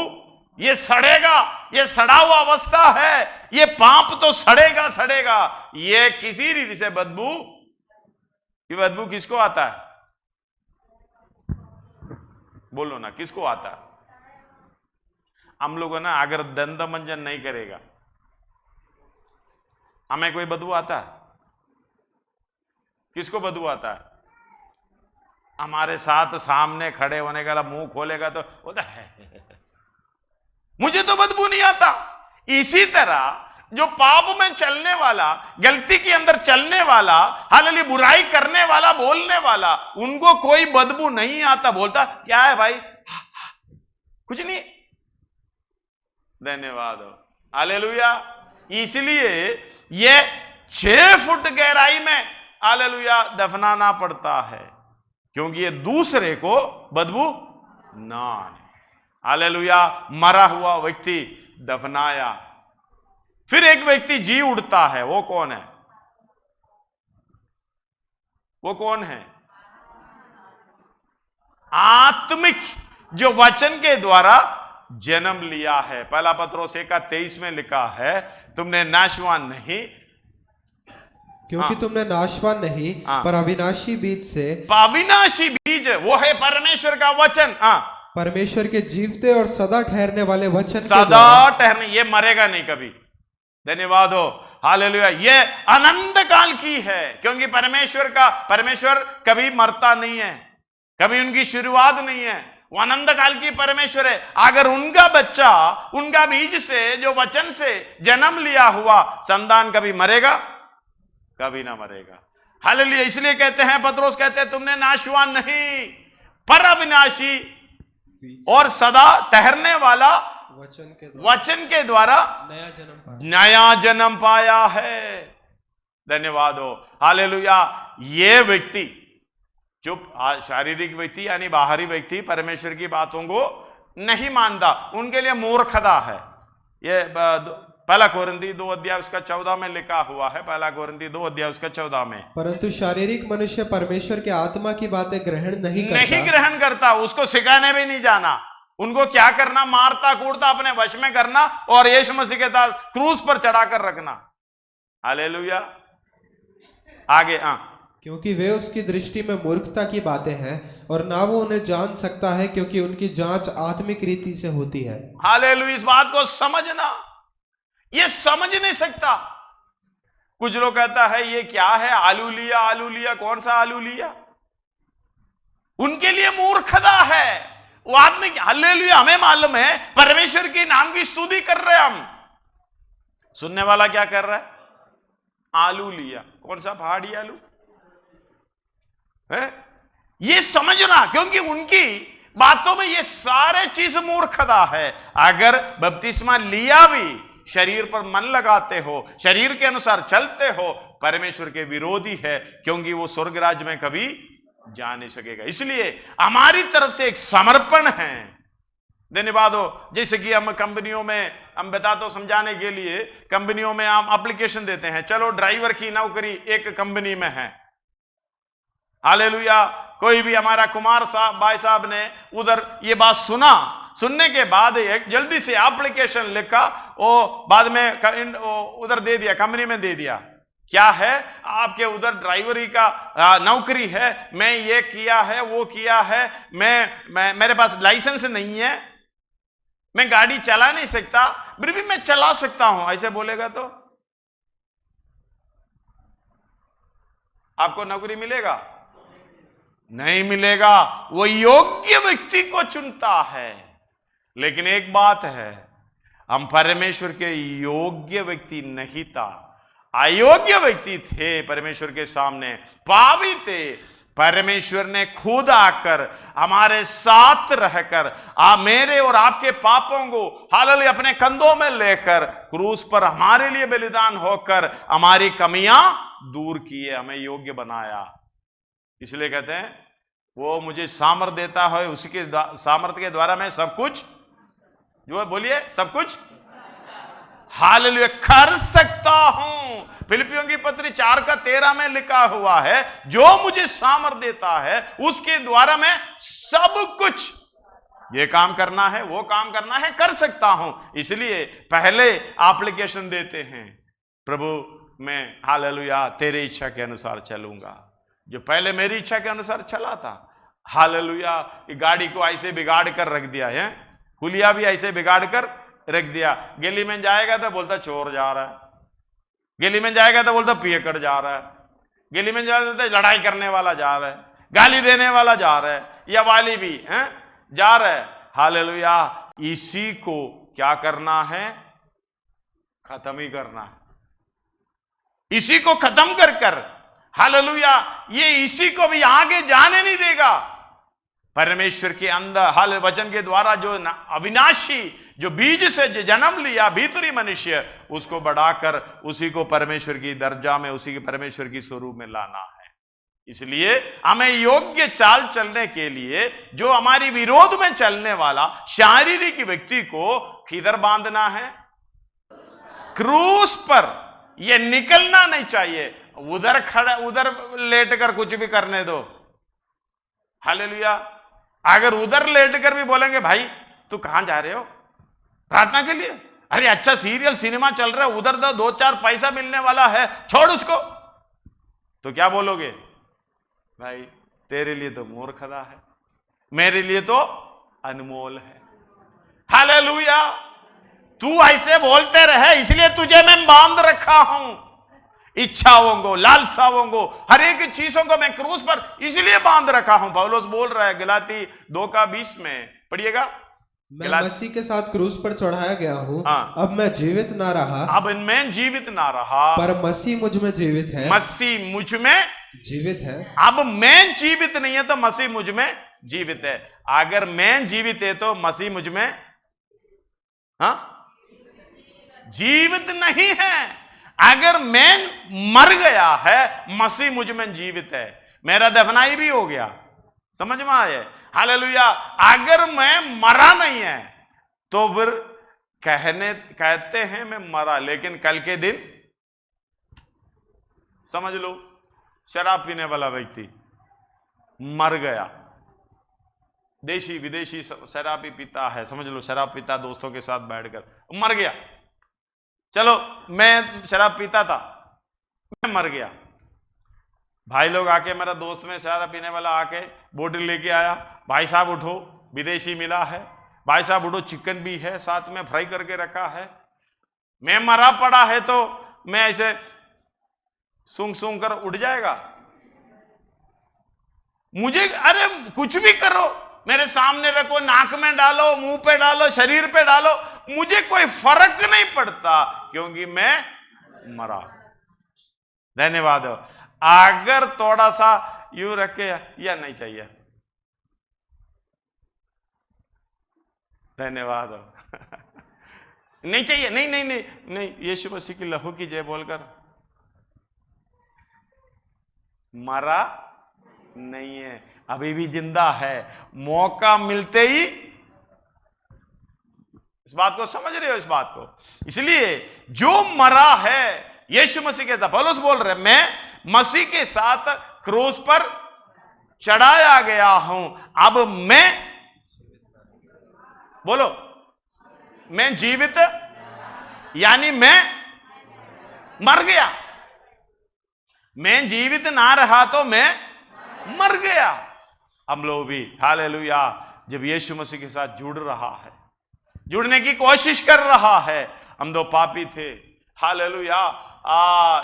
ये सड़ेगा। ये सड़ा हुआ अवस्था है, ये पाप तो सड़ेगा। ये किसी रीति से बदबू, ये बदबू किसको आता है? बोलो ना, किसको आता है? हम लोग ना अगर दंत मंजन नहीं करेगा, हमें कोई बदबू आता है? किसको बदबू आता है? हमारे साथ सामने खड़े होने का मुंह खोलेगा तो होता है मुझे तो बदबू नहीं आता। इसी तरह जो पाप में चलने वाला, गलती के अंदर चलने वाला, हालेलुया बुराई करने वाला, बोलने वाला, उनको कोई बदबू नहीं आता। बोलता क्या है भाई? कुछ नहीं। धन्यवाद हो। हालेलुया। इसलिए ये 6 फुट गहराई में हालेलुया दफनाना पड़ता है, क्योंकि ये दूसरे को बदबू ना आए। हालेलुया। मरा हुआ व्यक्ति दफनाया, फिर एक व्यक्ति जी उठता है। वो कौन है? वो कौन है? आत्मिक, जो वचन के द्वारा जन्म लिया है। पहला पत्रोस 1:23 में लिखा है, तुमने नाशवान नहीं, क्योंकि तुमने नाशवान नहीं पर अविनाशी बीज से, अविनाशी बीज वो है परमेश्वर का वचन, परमेश्वर के जीवते और सदा ठहरने वाले वचन, सदा ठहरने, ये मरेगा नहीं कभी। धन्यवाद हो। हालेलुया। ये अनंत काल की है, क्योंकि परमेश्वर कभी मरता नहीं है, कभी उनकी शुरुआत नहीं है। वो अनंत काल की परमेश्वर है। अगर उनका बच्चा, उनका बीज से, जो वचन से जन्म लिया हुआ संतान कभी मरेगा? कभी ना मरेगा। हालेलुया। इसलिए कहते हैं, पत्रोस कहते हैं, तुमने नाशवान नहीं पर अविनाशी और सदा ठहरने वाला वचन के द्वारा नया जन्म पाया है। धन्यवाद हो। हालेलुया। ये व्यक्ति जो शारीरिक व्यक्ति यानी बाहरी व्यक्ति परमेश्वर की बातों को नहीं मानता, उनके लिए मूर्खता है। ये पहला कोरिन्थी 2 अध्याय उसका 14 में लिखा हुआ है, पहला कोरिन्थी 2 अध्याय उसका 14 में। परंतु शारीरिक मनुष्य परमेश्वर के आत्मा की बातें ग्रहण नहीं करता, उसको सिखाने भी नहीं जाना। उनको क्या करना, मारता कूटता अपने वश में करना और यीशु मसीह के साथ क्रूस पर चढ़ाकर रखना। हालेलुया। आगे क्योंकि वे उसकी दृष्टि में मूर्खता की बातें हैं और ना वो उन्हें जान सकता है, क्योंकि उनकी जांच आत्मिक रीति से होती है। हालेलुया। इस बात को समझना, ये समझ नहीं सकता। कुछ लोग कहता है ये क्या है, आलू लिया, आलू लिया, कौन सा आलू लिया? उनके लिए मूर्खता है वो आदमी। हालेलुया। हमें मालूम है परमेश्वर के नाम की स्तुति कर रहे हैं हम। सुनने वाला क्या कर रहा है? आलू लिया, कौन सा पहाड़ी आलू है? ये समझना, क्योंकि उनकी बातों में ये सारे चीज मूर्खता है। अगर बपतिस्मा लिया भी, शरीर पर मन लगाते हो, शरीर के अनुसार चलते हो, परमेश्वर के विरोधी है, क्योंकि वो स्वर्ग राज्य में कभी जा नहीं सकेगा। इसलिए हमारी तरफ से एक समर्पण है। धन्यवाद हो। जैसे कि हम कंपनियों में, हम बताते हो समझाने के लिए, कंपनियों में हम एप्लीकेशन देते हैं, चलो ड्राइवर की नौकरी एक कंपनी में है। हालेलुया। कोई भी हमारा कुमार साहब, भाई साहब ने उधर ये बात सुना, सुनने के बाद एक जल्दी से एप्लीकेशन लिखा, वो बाद में उधर दे दिया, कंपनी में दे दिया। क्या है, आपके उधर ड्राइवरी का नौकरी है, मैं ये किया है, वो किया है, मैं मेरे पास लाइसेंस नहीं है, मैं गाड़ी चला नहीं सकता, फिर भी मैं चला सकता हूं, ऐसे बोलेगा तो आपको नौकरी मिलेगा? नहीं मिलेगा। वो योग्य व्यक्ति को चुनता है। लेकिन एक बात है, हम परमेश्वर के योग्य व्यक्ति नहीं था, अयोग्य व्यक्ति थे परमेश्वर के सामने, पापी थे। परमेश्वर ने खुद आकर हमारे साथ रहकर मेरे और आपके पापों को हालेलुया अपने कंधों में लेकर क्रूस पर हमारे लिए बलिदान होकर हमारी कमियां दूर किए, हमें योग्य बनाया। इसलिए कहते हैं वो मुझे सामर्थ देता है, उसी के सामर्थ के द्वारा मैं सब कुछ, जो बोलिए, सब कुछ हालेलुया कर सकता हूं। फिलिपियों की पत्री 4:13 में लिखा हुआ है, जो मुझे सामर्थ देता है उसके द्वारा मैं सब कुछ, ये काम करना है, वो काम करना है, कर सकता हूं। इसलिए पहले एप्लीकेशन देते हैं, प्रभु मैं हालेलुया तेरी इच्छा के अनुसार चलूंगा। जो पहले मेरी इच्छा के अनुसार चला था, हालेलुया, गाड़ी को ऐसे बिगाड़ कर रख दिया है, हुलिया भी ऐसे बिगाड़ कर रख दिया। गली में जाएगा तो बोलता चोर जा रहा है, गली में जाएगा तो बोलता पियकड़ जा रहा है, गली में जाएगा तो लड़ाई करने वाला जा रहा है, गाली देने वाला जा रहा है, या वाली भी है जा रहा है। हालेलुया। इसी को क्या करना है? खत्म ही करना है। इसी को खत्म कर कर हालेलुया, ये इसी को भी आगे जाने नहीं देगा। परमेश्वर के अंदर हाल वचन के द्वारा जो अविनाशी, जो बीज से जो जन्म लिया भीतरी मनुष्य, उसको बढ़ाकर उसी को परमेश्वर की दर्जा में, उसी के परमेश्वर की स्वरूप में लाना है। इसलिए हमें योग्य चाल चलने के लिए जो हमारी विरोध में चलने वाला शारीरिक व्यक्ति को किधर बांधना है? क्रूस पर। यह निकलना नहीं चाहिए। उधर खड़ा, उधर लेट कर कुछ भी करने दो। हालेलुया। अगर उधर लेट कर भी बोलेंगे भाई तू कहां जा रहे हो प्रार्थना के लिए, अरे अच्छा सीरियल सिनेमा चल रहा है, उधर तो 2-4 पैसा मिलने वाला है, छोड़ उसको, तो क्या बोलोगे? भाई तेरे लिए तो मूर्खता है, मेरे लिए तो अनमोल है। हालेलुया। तू ऐसे बोलते रहे, इसलिए तुझे मैं बांध रखा हूं। इच्छाओं को, लालसाओं को, हर एक चीजों को मैं क्रूस पर इसलिए बांध रखा हूं। पौलुस बोल रहा है गलाती 2:20 में, पढ़िएगा। मैं मसीह के साथ क्रूस पर चढ़ाया गया हूं। अब मैं जीवित ना रहा, अब मैं जीवित ना रहा, पर मसीह मुझ में जीवित है। मसीह मुझ में जीवित है। अब मैं जीवित नहीं है तो मसीह मुझ में जीवित है। अगर मैं जीवित है तो मसीह मुझ में जीवित नहीं है। अगर मैं मर गया है, मसीह मुझ में जीवित है, मेरा दफनाई भी हो गया। समझ में आए? हालेलुया। अगर मैं मरा नहीं है तो फिर कहते हैं मैं मरा, लेकिन कल के दिन समझ लो शराब पीने वाला व्यक्ति मर गया, देशी विदेशी शराब ही पीता है, समझ लो शराब पीता दोस्तों के साथ बैठकर, मर गया। चलो मैं शराब पीता था, मैं मर गया, भाई लोग आके, मेरा दोस्त में शराब पीने वाला आके बोतल लेके आया, भाई साहब उठो विदेशी मिला है, भाई साहब उठो चिकन भी है साथ में फ्राई करके रखा है। मैं मरा पड़ा है तो मैं ऐसे सूंघ सूंघ कर उठ जाएगा? मुझे अरे कुछ भी करो, मेरे सामने रखो, नाक में डालो, मुंह पे डालो, शरीर पे डालो, मुझे कोई फर्क नहीं पड़ता, क्योंकि मैं मरा। धन्यवाद। अगर थोड़ा सा यूं रखे या नहीं चाहिए, धन्यवाद नहीं चाहिए, नहीं नहीं नहीं नहीं, यीशु मसीह की लहू की जय बोलकर मरा नहीं है, अभी भी जिंदा है, मौका मिलते ही। इस बात को समझ रहे हो, इस बात को? इसलिए जो मरा है यीशु मसीह कहता, पौलुस बोल रहे, मैं मसीह के साथ क्रूस पर चढ़ाया गया हूं, अब मैं, बोलो, मैं जीवित, यानी मैं मर गया। मैं जीवित ना रहा तो मैं मर गया। हम लोग भी हालेलुया, जब यीशु मसीह के साथ जुड़ रहा है, जुड़ने की कोशिश कर रहा है, हम दो पापी थे, हालेलुया।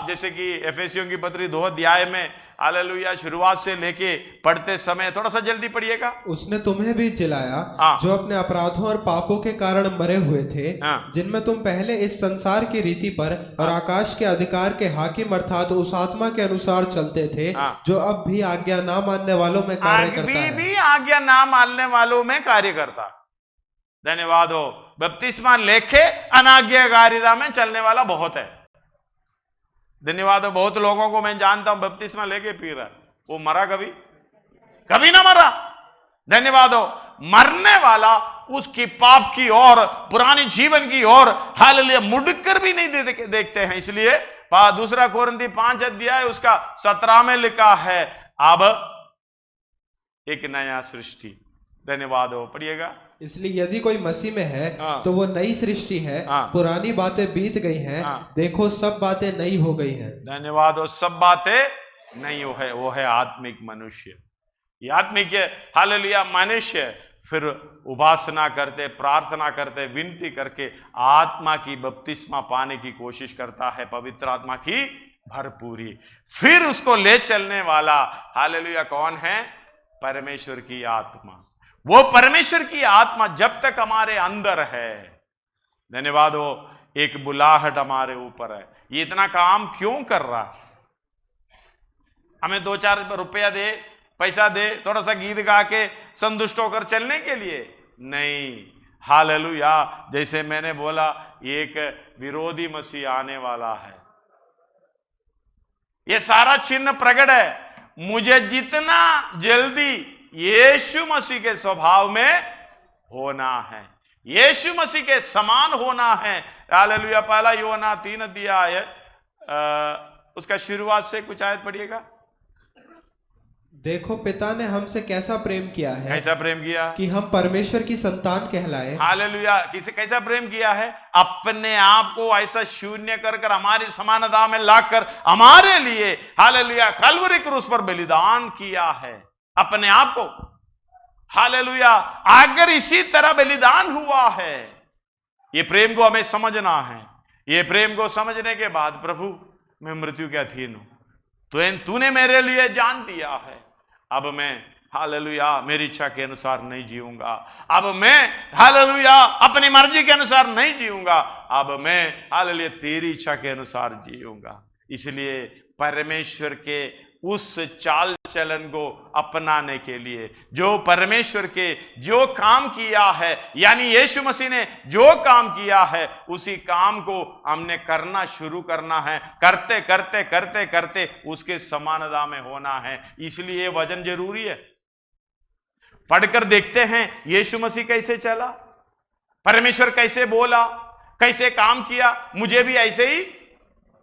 जैसे कि एफेसियों की पत्री 2 अध्याय में हालेलुया शुरुआत से लेके पढ़ते समय, थोड़ा सा जल्दी पढ़िएगा। उसने तुम्हें भी जिलाया जो अपने अपराधों और पापों के कारण मरे हुए थे, जिनमें तुम पहले इस संसार की रीति पर और आकाश के अधिकार के हाकिम अर्थात उस आत्मा के अनुसार चलते थे, जो अब भी आज्ञा ना मानने वालों में कार्य करता है। भी आज्ञा ना मानने वालों में कार्य करता। धन्यवाद हो। बपतिस्मा लेके अनाज्ञाकारिता में चलने वाला बहुत है। धन्यवाद हो। बहुत लोगों को मैं जानता हूं बपतिस्मा लेके पी रहा है, वो मरा कभी? कभी ना मरा। धन्यवाद हो। मरने वाला उसकी पाप की और पुरानी जीवन की ओर हालेलुया मुड़कर भी नहीं देखते हैं। इसलिए 2 कोरिन्थी 5 अध्याय उसका 17 में लिखा है, अब एक नया सृष्टि। धन्यवाद हो। पढ़िएगा। इसलिए यदि कोई मसीह में है तो वो नई सृष्टि है, पुरानी बातें बीत गई हैं, देखो सब बातें नई हो गई हैं। धन्यवाद हो। सब बातें नई हो है, वो है आत्मिक मनुष्य। ये आत्मिक हालेलुया मनुष्य फिर उपासना करते, प्रार्थना करते, विनती करके आत्मा की बपतिस्मा पाने की कोशिश करता है, पवित्र आत्मा की भरपूरी। फिर उसको ले चलने वाला हालेलुया कौन है? परमेश्वर की आत्मा। वो परमेश्वर की आत्मा जब तक हमारे अंदर है, धन्यवाद हो, एक बुलाहट हमारे ऊपर है। ये इतना काम क्यों कर रहा है? हमें 2-4 रुपया दे, पैसा दे, थोड़ा सा गीत गा के संतुष्ट होकर चलने के लिए नहीं। हालेलुया। जैसे मैंने बोला, एक विरोधी मसीह आने वाला है। ये सारा चिन्ह प्रकट है। मुझे जितना जल्दी यीशु मसीह के स्वभाव में होना है, यीशु मसीह के समान होना है। हालेलुया। 1 यूहन्ना 3 अध्याय उसका शुरुआत से कुछ आयत पढ़िएगा। देखो पिता ने हमसे कैसा प्रेम किया है। कैसा प्रेम किया? कि हम परमेश्वर की संतान कहलाए। हालेलुया। किसे कैसा प्रेम किया है? अपने आप को ऐसा शून्य कर हमारी समानता में लाकर हमारे लिए हालेलुया कलवरी क्रूस पर बलिदान किया है, अपने आप को। हालेलुया। अगर इसी तरह बलिदान हुआ है, ये प्रेम को हमें समझना है। ये प्रेम को समझने के बाद, प्रभु मैं मृत्यु के अधीन हूं, तूने मेरे लिए जान दिया है, अब मैं हालेलुया मेरी इच्छा के अनुसार नहीं जीऊंगा, अब मैं हालेलुया अपनी मर्जी के अनुसार नहीं जीऊंगा, अब मैं हालेलुया तेरी इच्छा के अनुसार जीऊंगा। इसलिए परमेश्वर के उस चाल चलन को अपनाने के लिए, जो परमेश्वर के जो काम किया है, यानी यीशु मसीह ने जो काम किया है, उसी काम को हमने करना शुरू करना है। करते करते करते करते उसके समानता में होना है। इसलिए वजन जरूरी है। पढ़कर देखते हैं यीशु मसीह कैसे चला, परमेश्वर कैसे बोला, कैसे काम किया, मुझे भी ऐसे ही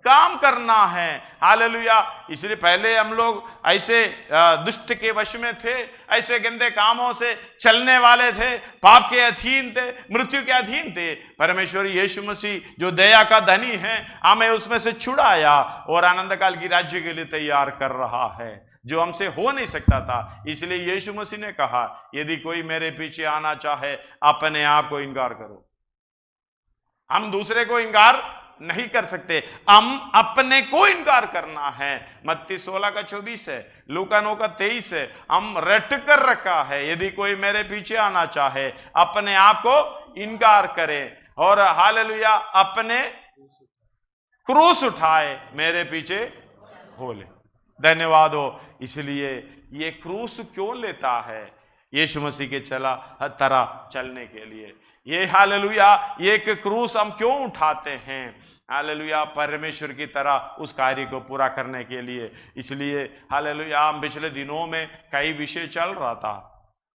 काम करना है। हालेलुया। इसलिए पहले हम लोग ऐसे दुष्ट के वश में थे, ऐसे गंदे कामों से चलने वाले थे, पाप के अधीन थे, मृत्यु के अधीन थे। परमेश्वर यीशु मसीह जो दया का धनी है, हमें उसमें से छुड़ाया और आनंद काल की राज्य के लिए तैयार कर रहा है, जो हमसे हो नहीं सकता था। इसलिए यीशु मसीह ने कहा, यदि कोई मेरे पीछे आना चाहे, अपने आप को इनकार करो। हम दूसरे को इनकार नहीं कर सकते, हम अपने को इनकार करना है। मत्ती 16:24 है, लूका 9:23 है। हम रट कर रखा है, यदि कोई मेरे पीछे आना चाहे, अपने आप को इनकार करे और हालेलुया अपने क्रूस उठाए, मेरे पीछे हो ले। धन्यवाद हो। इसलिए ये क्रूस क्यों लेता है? यीशु मसीह के तरह चलने के लिए। ये हालेलुया एक क्रूस हम क्यों उठाते हैं? हालेलुया परमेश्वर की तरह उस कार्य को पूरा करने के लिए। इसलिए हालेलुया हम पिछले दिनों में कई विषय चल रहा था।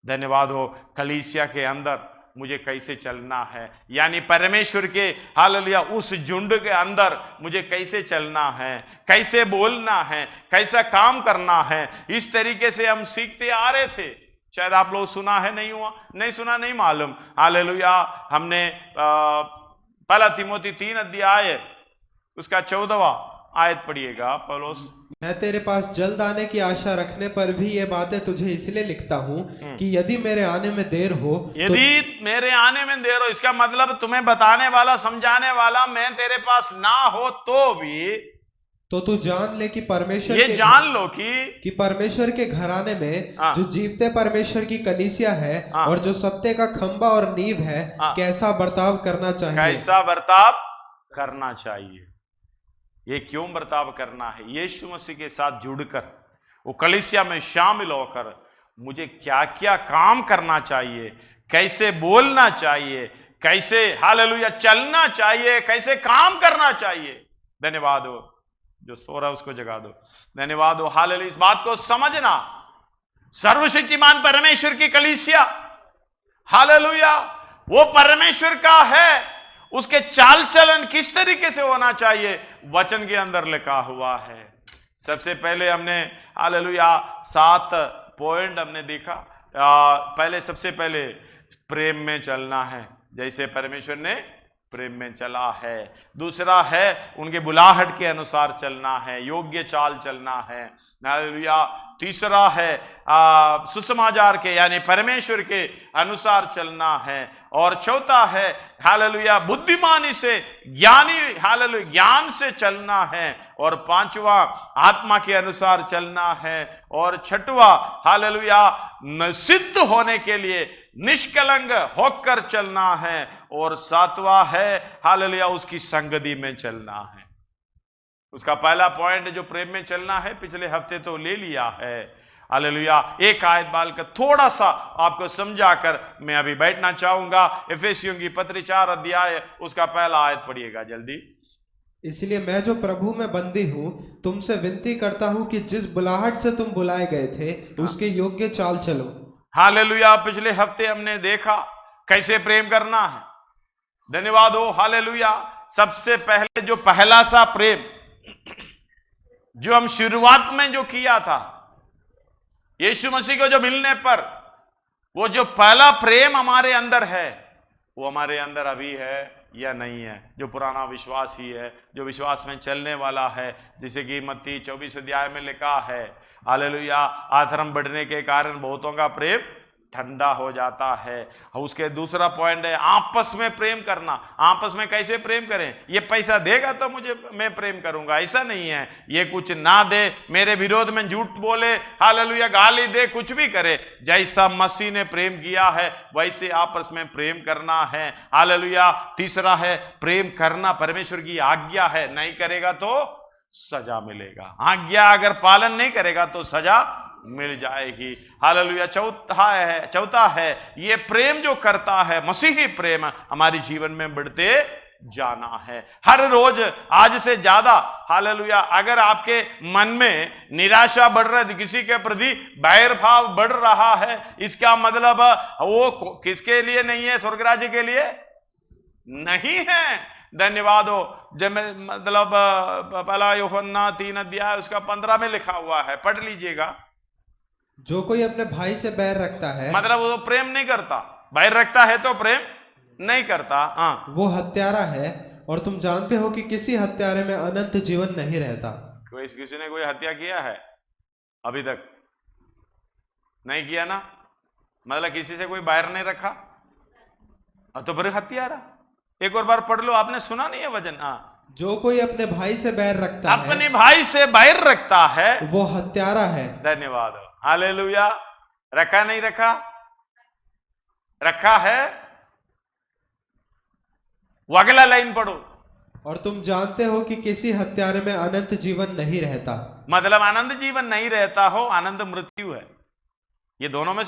धन्यवाद हो। कलीसिया के अंदर मुझे कैसे चलना है, यानी परमेश्वर के हालेलुया उस झुंड के अंदर मुझे कैसे चलना है, कैसे बोलना है, कैसा काम करना है, इस तरीके से हम सीखते आ रहे थे। शायद आप लोग सुना है, नहीं हुआ, नहीं सुना, नहीं मालूम। हालेलुया हमने पहला तीमुथियुस 3 उसका 14वां आयत पढ़िएगा। पौलुस, मैं तेरे पास जल्द आने की आशा रखने पर भी ये बातें तुझे इसलिए लिखता हूँ कि यदि मेरे आने में देर हो, यदि मेरे आने में देर हो, इसका मतलब तुम्हें बताने वाला, समझाने वाला मैं तेरे पास ना हो तो भी, तो तू जान ले कि परमेश्वर ये जान लो कि परमेश्वर के घराने में जो जीवते परमेश्वर की कलीसिया है और जो सत्य का खंबा और नींव है, कैसा बर्ताव करना चाहिए। कैसा बर्ताव करना चाहिए। ये क्यों बर्ताव करना है? यीशु मसीह के साथ जुड़कर, वो कलीसिया में शामिल होकर मुझे क्या क्या काम करना चाहिए, कैसे बोलना चाहिए, कैसे हालेलुया चलना चाहिए, कैसे काम करना चाहिए। धन्यवाद हो। जो सो रहा है उसको जगा दो। धन्यवाद हो। हालेलुया। इस बात को समझना, सर्वशक्तिमान परमेश्वर की कलीसिया हालेलुया वो परमेश्वर का है, उसके चाल चलन किस तरीके से होना चाहिए, वचन के अंदर लिखा हुआ है। सबसे पहले हमने हालेलुया 7 पॉइंट हमने देखा। पहले सबसे पहले प्रेम में चलना है, जैसे परमेश्वर ने प्रेम में चला है। दूसरा है उनके बुलाहट के अनुसार चलना है, योग्य चाल चलना है। हालेलुया। तीसरा है सुसमाचार के यानी परमेश्वर के अनुसार चलना है। और चौथा है हालेलुया बुद्धिमानी से, ज्ञानी हालेलुया ज्ञान से चलना है। और पांचवा आत्मा के अनुसार चलना है। और छठवा हालेलुया सिद्ध होने के लिए निष्कलंक होकर चलना है। और सातवां है हालेलुया उसकी संगति में चलना है। उसका पहला पॉइंट जो प्रेम में चलना है, पिछले हफ्ते तो ले लिया है। हालेलुया। एक आयत बाल कर थोड़ा सा आपको समझाकर मैं अभी बैठना चाहूंगा। एफेसियों की पत्री 4 उसका पहला आयत पढ़िएगा जल्दी। इसलिए मैं जो प्रभु में बंदी हूँ तुमसे विनती करता हूँ कि जिस बुलाहट से तुम बुलाए गए थे उसके योग्य चाल चलो। हालेलुया। पिछले हफ्ते हमने देखा कैसे प्रेम करना है। धन्यवाद हो। हालेलुया। सबसे पहले जो पहला सा प्रेम जो हम शुरुआत में जो किया था यीशु मसीह को जो मिलने पर, वो जो पहला प्रेम हमारे अंदर है, वो हमारे अंदर अभी है या नहीं है? जो पुराना विश्वास ही है, जो विश्वास में चलने वाला है, जिसे कि मत्ती 24 में लिखा है। हालेलुया। अधर्म बढ़ने के कारण बहुतों का प्रेम ठंडा हो जाता है। उसके दूसरा पॉइंट है आपस में प्रेम करना। आपस में कैसे प्रेम करें? ये पैसा देगा तो मैं प्रेम करूंगा, ऐसा नहीं है। ये कुछ ना दे, मेरे विरोध में झूठ बोले, हालेलुया गाली दे, कुछ भी करे, जैसा मसीह ने प्रेम किया है वैसे आपस में प्रेम करना है। हालेलुया। तीसरा है प्रेम करना परमेश्वर की आज्ञा है, नहीं करेगा तो सजा मिलेगा। आज्ञा अगर पालन नहीं करेगा तो सजा मिल जाएगी। हालेलुया। चौथा है ये प्रेम जो करता है, मसीही प्रेम हमारे जीवन में बढ़ते जाना है हर रोज, आज से ज्यादा। हालेलुया। अगर आपके मन में निराशा बढ़ रही है, किसी के प्रति बैर भाव बढ़ रहा है, इसका मतलब वो किसके लिए नहीं है? स्वर्ग राज्य के लिए नहीं है। धन्यवाद हो। जब मैं मतलब पहला यूहन्ना 3 अध्याय उसका 15 में लिखा हुआ है, पढ़ लीजिएगा। जो कोई अपने भाई से बैर रखता है, मतलब वो प्रेम नहीं करता, बैर रखता है तो प्रेम नहीं करता, हाँ, वो हत्यारा है, और तुम जानते हो कि किसी हत्यारे में अनंत जीवन नहीं रहता। किसी ने कोई हत्या किया है अभी तक? नहीं किया ना, मतलब किसी से कोई बैर नहीं रखा, अब तो फिर हत्यारा। एक और बार पढ़ लो, आपने सुना नहीं है वचन? हाँ, जो कोई अपने भाई से बैर रखता है, अपने भाई से बैर रखता है, वो हत्यारा है। धन्यवाद हो। हालेलुया। रखा नहीं रखा? रखा है। वो अगला लाइन पढ़ो। और तुम जानते हो कि किसी हत्यारे में अनंत जीवन नहीं रहता। मतलब आनंद जीवन नहीं रहता हो, आनंद मृत्यु है, ये दोनों में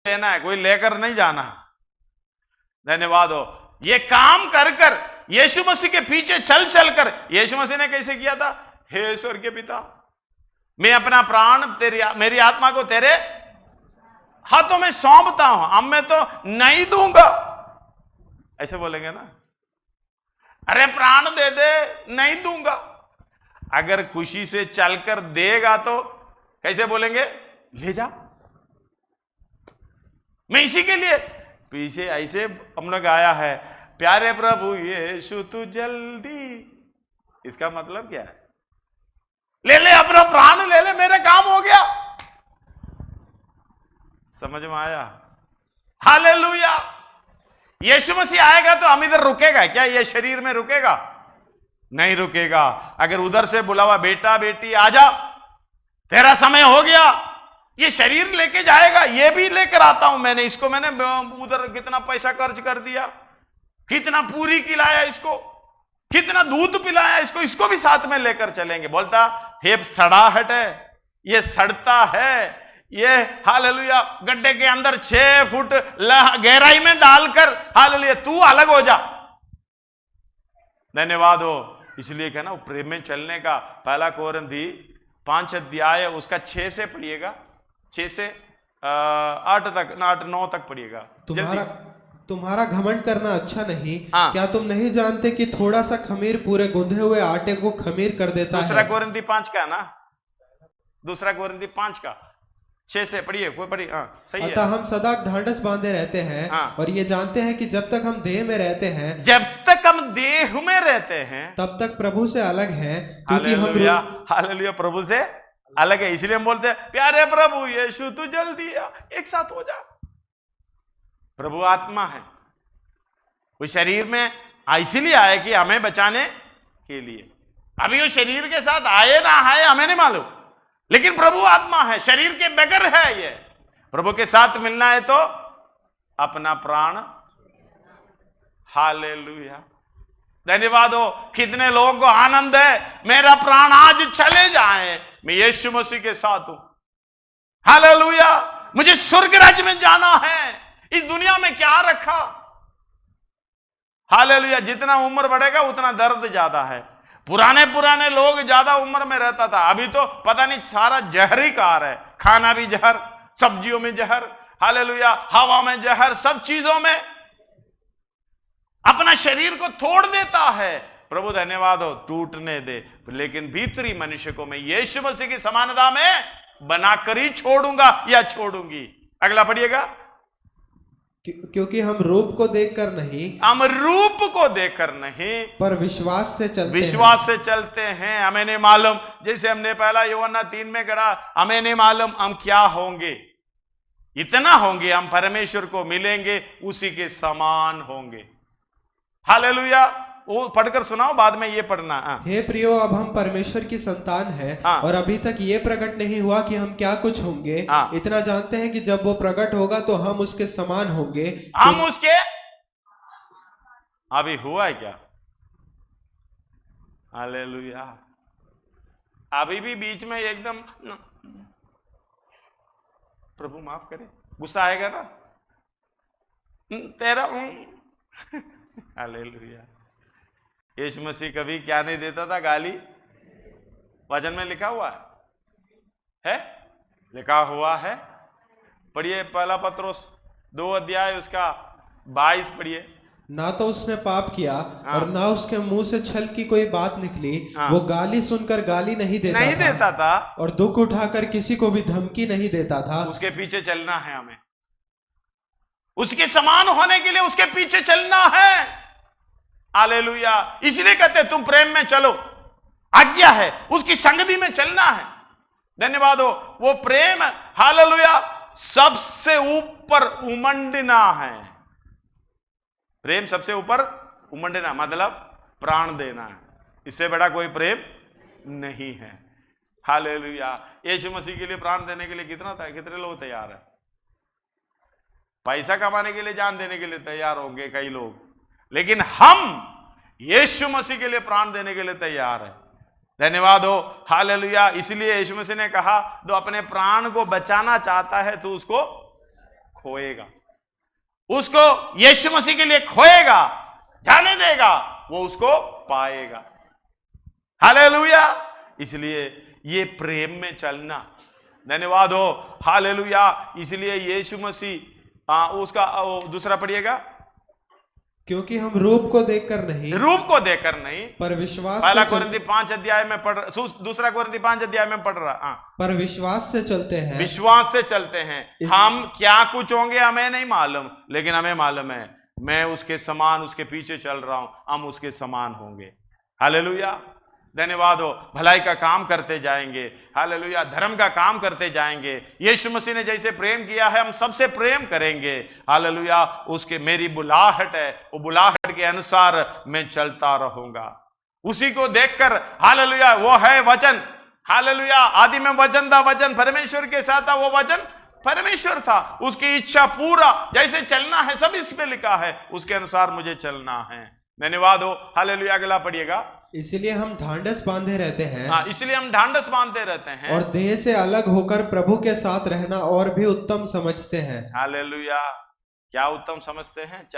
लेना है, कोई लेकर नहीं जाना। धन्यवाद हो। ये काम कर कर यीशु मसीह के पीछे चल चल कर, यीशु मसीह ने कैसे किया था? हे स्वर्गीय पिता, मैं अपना प्राण मेरी आत्मा को तेरे हाथों में सौंपता हूं, अब मैं तो नहीं दूंगा। ऐसे बोलेंगे ना, अरे प्राण दे दे, नहीं दूंगा। अगर खुशी से चलकर देगा तो कैसे बोलेंगे? ले जा, मैं इसी के लिए। पीछे ऐसे हम लोग आया है, प्यारे प्रभु यीशु तू जल्दी। इसका मतलब क्या है? ले ले अपना प्राण, ले ले, मेरा काम हो गया। समझ में आया? हालेलुया। यीशु मसीह आएगा तो हम इधर रुकेगा क्या? ये शरीर में रुकेगा? नहीं रुकेगा। अगर उधर से बुलावा, बेटा बेटी आजा, तेरा समय हो गया, ये शरीर लेके जाएगा। ये भी लेकर आता हूं मैंने, इसको मैंने उधर कितना पैसा खर्च कर दिया, कितना पूरी खिलाया इसको, कितना दूध पिलाया इसको, इसको भी साथ में लेकर चलेंगे। बोलता हे सड़ाहट है, ये सड़ता है, ये हालेलुया गड्ढे के अंदर 6 फुट गहराई में डालकर, हालेलुया तू अलग हो जा। धन्यवाद हो। इसलिए कहना वो प्रेम में चलने का। पहला कोरिन्थी 5 अध्याय उसका 6 से पढ़िएगा, 6 से 8 तक, 8-9 तक पढ़िएगा। तुम्हारा घमंड करना अच्छा नहीं। हाँ। क्या तुम नहीं जानते कि थोड़ा सा खमीर पूरे गूंधे हुए आटे को खमीर कर देता दूसरा है। कोरिन्थी 5 का ना, दूसरा कोरिन्थी 5 का 6 से पढ़िए, कोई पढ़िए। हाँ सही है। अतः हम सदा ढांढस बांधे रहते हैं हाँ। और ये जानते हैं कि जब तक हम देह में रहते हैं, जब तक हम देह में रहते हैं, तब तक प्रभु से अलग हैं, क्योंकि हम हालेलुया, हालेलुया, प्रभु से अलग है। इसलिए हम बोलते हैं प्यारे प्रभु यीशु तू जल्दी आ, एक साथ हो जा। प्रभु आत्मा है, वो शरीर में इसलिए आए कि हमें बचाने के लिए। अभी वो शरीर के साथ आए ना आए हमें नहीं मालूम, लेकिन प्रभु आत्मा है, शरीर के बगैर है। ये प्रभु के साथ मिलना है तो अपना प्राण, हालेलुया, धन्यवाद हो। कितने लोगों को आनंद है, मेरा प्राण आज चले जाए, मैं यीशु मसीह के साथ हूं, हालेलुया, मुझे स्वर्ग राज्य में जाना है। इस दुनिया में क्या रखा, हालेलुया। जितना उम्र बढ़ेगा उतना दर्द ज्यादा है। पुराने लोग ज्यादा उम्र में रहता था, अभी तो पता नहीं सारा जहरी कार है, खाना भी जहर, सब्जियों में जहर, हालेलुया, हवा में जहर, सब चीजों में अपना शरीर को तोड़ देता है। प्रभु धन्यवाद हो, टूटने दे, लेकिन भीतरी मनुष्य को मैं यीशु मसीह की समानता में बनाकर ही छोड़ूंगा या छोड़ूंगी। अगला पढ़िएगा। क्योंकि हम रूप को देखकर नहीं, हम रूप को देखकर नहीं, पर विश्वास से चलते विश्वास से चलते हैं। हमें नहीं मालूम, जैसे हमने पहला यूहन्ना 3 में कहा, हमें नहीं मालूम हम क्या होंगे, इतना होंगे हम परमेश्वर को मिलेंगे, उसी के समान होंगे। हालेलुया। वो पढ़कर सुनाओ, बाद में ये पढ़ना। हे प्रियो, अब हम परमेश्वर की संतान हैं, और अभी तक ये प्रकट नहीं हुआ कि हम क्या कुछ होंगे। इतना जानते हैं कि जब वो प्रकट होगा तो हम उसके समान होंगे। हम उसके, अभी हुआ है क्या? हालेलुया। अभी भी बीच में एकदम प्रभु माफ करे, गुस्सा आएगा ना तेरा। हालेलुया। यीशु मसीह कभी क्या नहीं देता था? गाली। वचन में लिखा हुआ है, लिखा हुआ है। पढ़िए पहला पत्रोस 2 अध्याय उसका 22 पढ़िए। ना तो उसने पाप किया और ना उसके मुंह से छल की कोई बात निकली। वो गाली सुनकर गाली नहीं देता था और दुख उठाकर किसी को भी धमकी नहीं देता था। उसके पीछे चलना है हमें, उसके समान होने के लिए उसके पीछे चलना है। हालेलुया। इसलिए कहते तुम प्रेम में चलो, आज्ञा है, उसकी संगति में चलना है। धन्यवाद हो। वो प्रेम, हालेलुया, सबसे ऊपर उमंडना है। प्रेम सबसे ऊपर उमंडना मतलब प्राण देना है, इससे बड़ा कोई प्रेम नहीं है। हालेलुया। यीशु मसीह के लिए प्राण देने के लिए कितने लोग तैयार है? पैसा कमाने के लिए, जान देने के लिए तैयार होंगे कई लोग, लेकिन हम यीशु मसीह के लिए प्राण देने के लिए तैयार है। धन्यवाद हो। हालेलुया। इसलिए यीशु मसीह ने कहा, जो अपने प्राण को बचाना चाहता है तो उसको खोएगा, उसको यीशु मसीह के लिए खोएगा, जाने देगा, वो उसको पाएगा। हालेलुया। इसलिए ये प्रेम में चलना, धन्यवाद हो। हालेलुया। इसलिए यीशु मसीह उसका दूसरा पढ़िएगा। क्योंकि हम रूप को देखकर नहीं, पर विश्वास, पहला कोरिन्थी 5 अध्याय में पढ़, दूसरा कोरिन्थी 5 अध्याय में पढ़ रहा, पर विश्वास से चलते हैं। विश्वास से चलते हैं। हम क्या कुछ होंगे हमें नहीं मालूम, लेकिन हमें मालूम है मैं उसके समान, उसके पीछे चल रहा हूं, हम उसके समान होंगे। हालेलुया। धन्यवाद हो। भलाई का काम करते जाएंगे, हालेलुया, धर्म का काम करते जाएंगे। यीशु मसीह ने जैसे प्रेम किया है हम सबसे प्रेम करेंगे। हालेलुया। उसके मेरी बुलाहट है, वो बुलाहट के अनुसार मैं चलता रहूंगा, उसी को देखकर। हालेलुया। वो है वचन। हालेलुया। आदि में वचन था, वचन परमेश्वर के साथ था, वो वचन परमेश्वर था। उसकी इच्छा पूरा जैसे चलना है, सब इसमें लिखा है, उसके अनुसार मुझे चलना है। धन्यवाद हो। हालेलुया। अगला पढ़िएगा। इसलिए हम ढांढस बांधे रहते हैं। इसलिए हम ढांढस बांधते रहते हैं और देह से अलग होकर प्रभु के साथ रहना और भी उत्तम समझते हैं। हालेलुया। क्या उत्तम समझते हैं?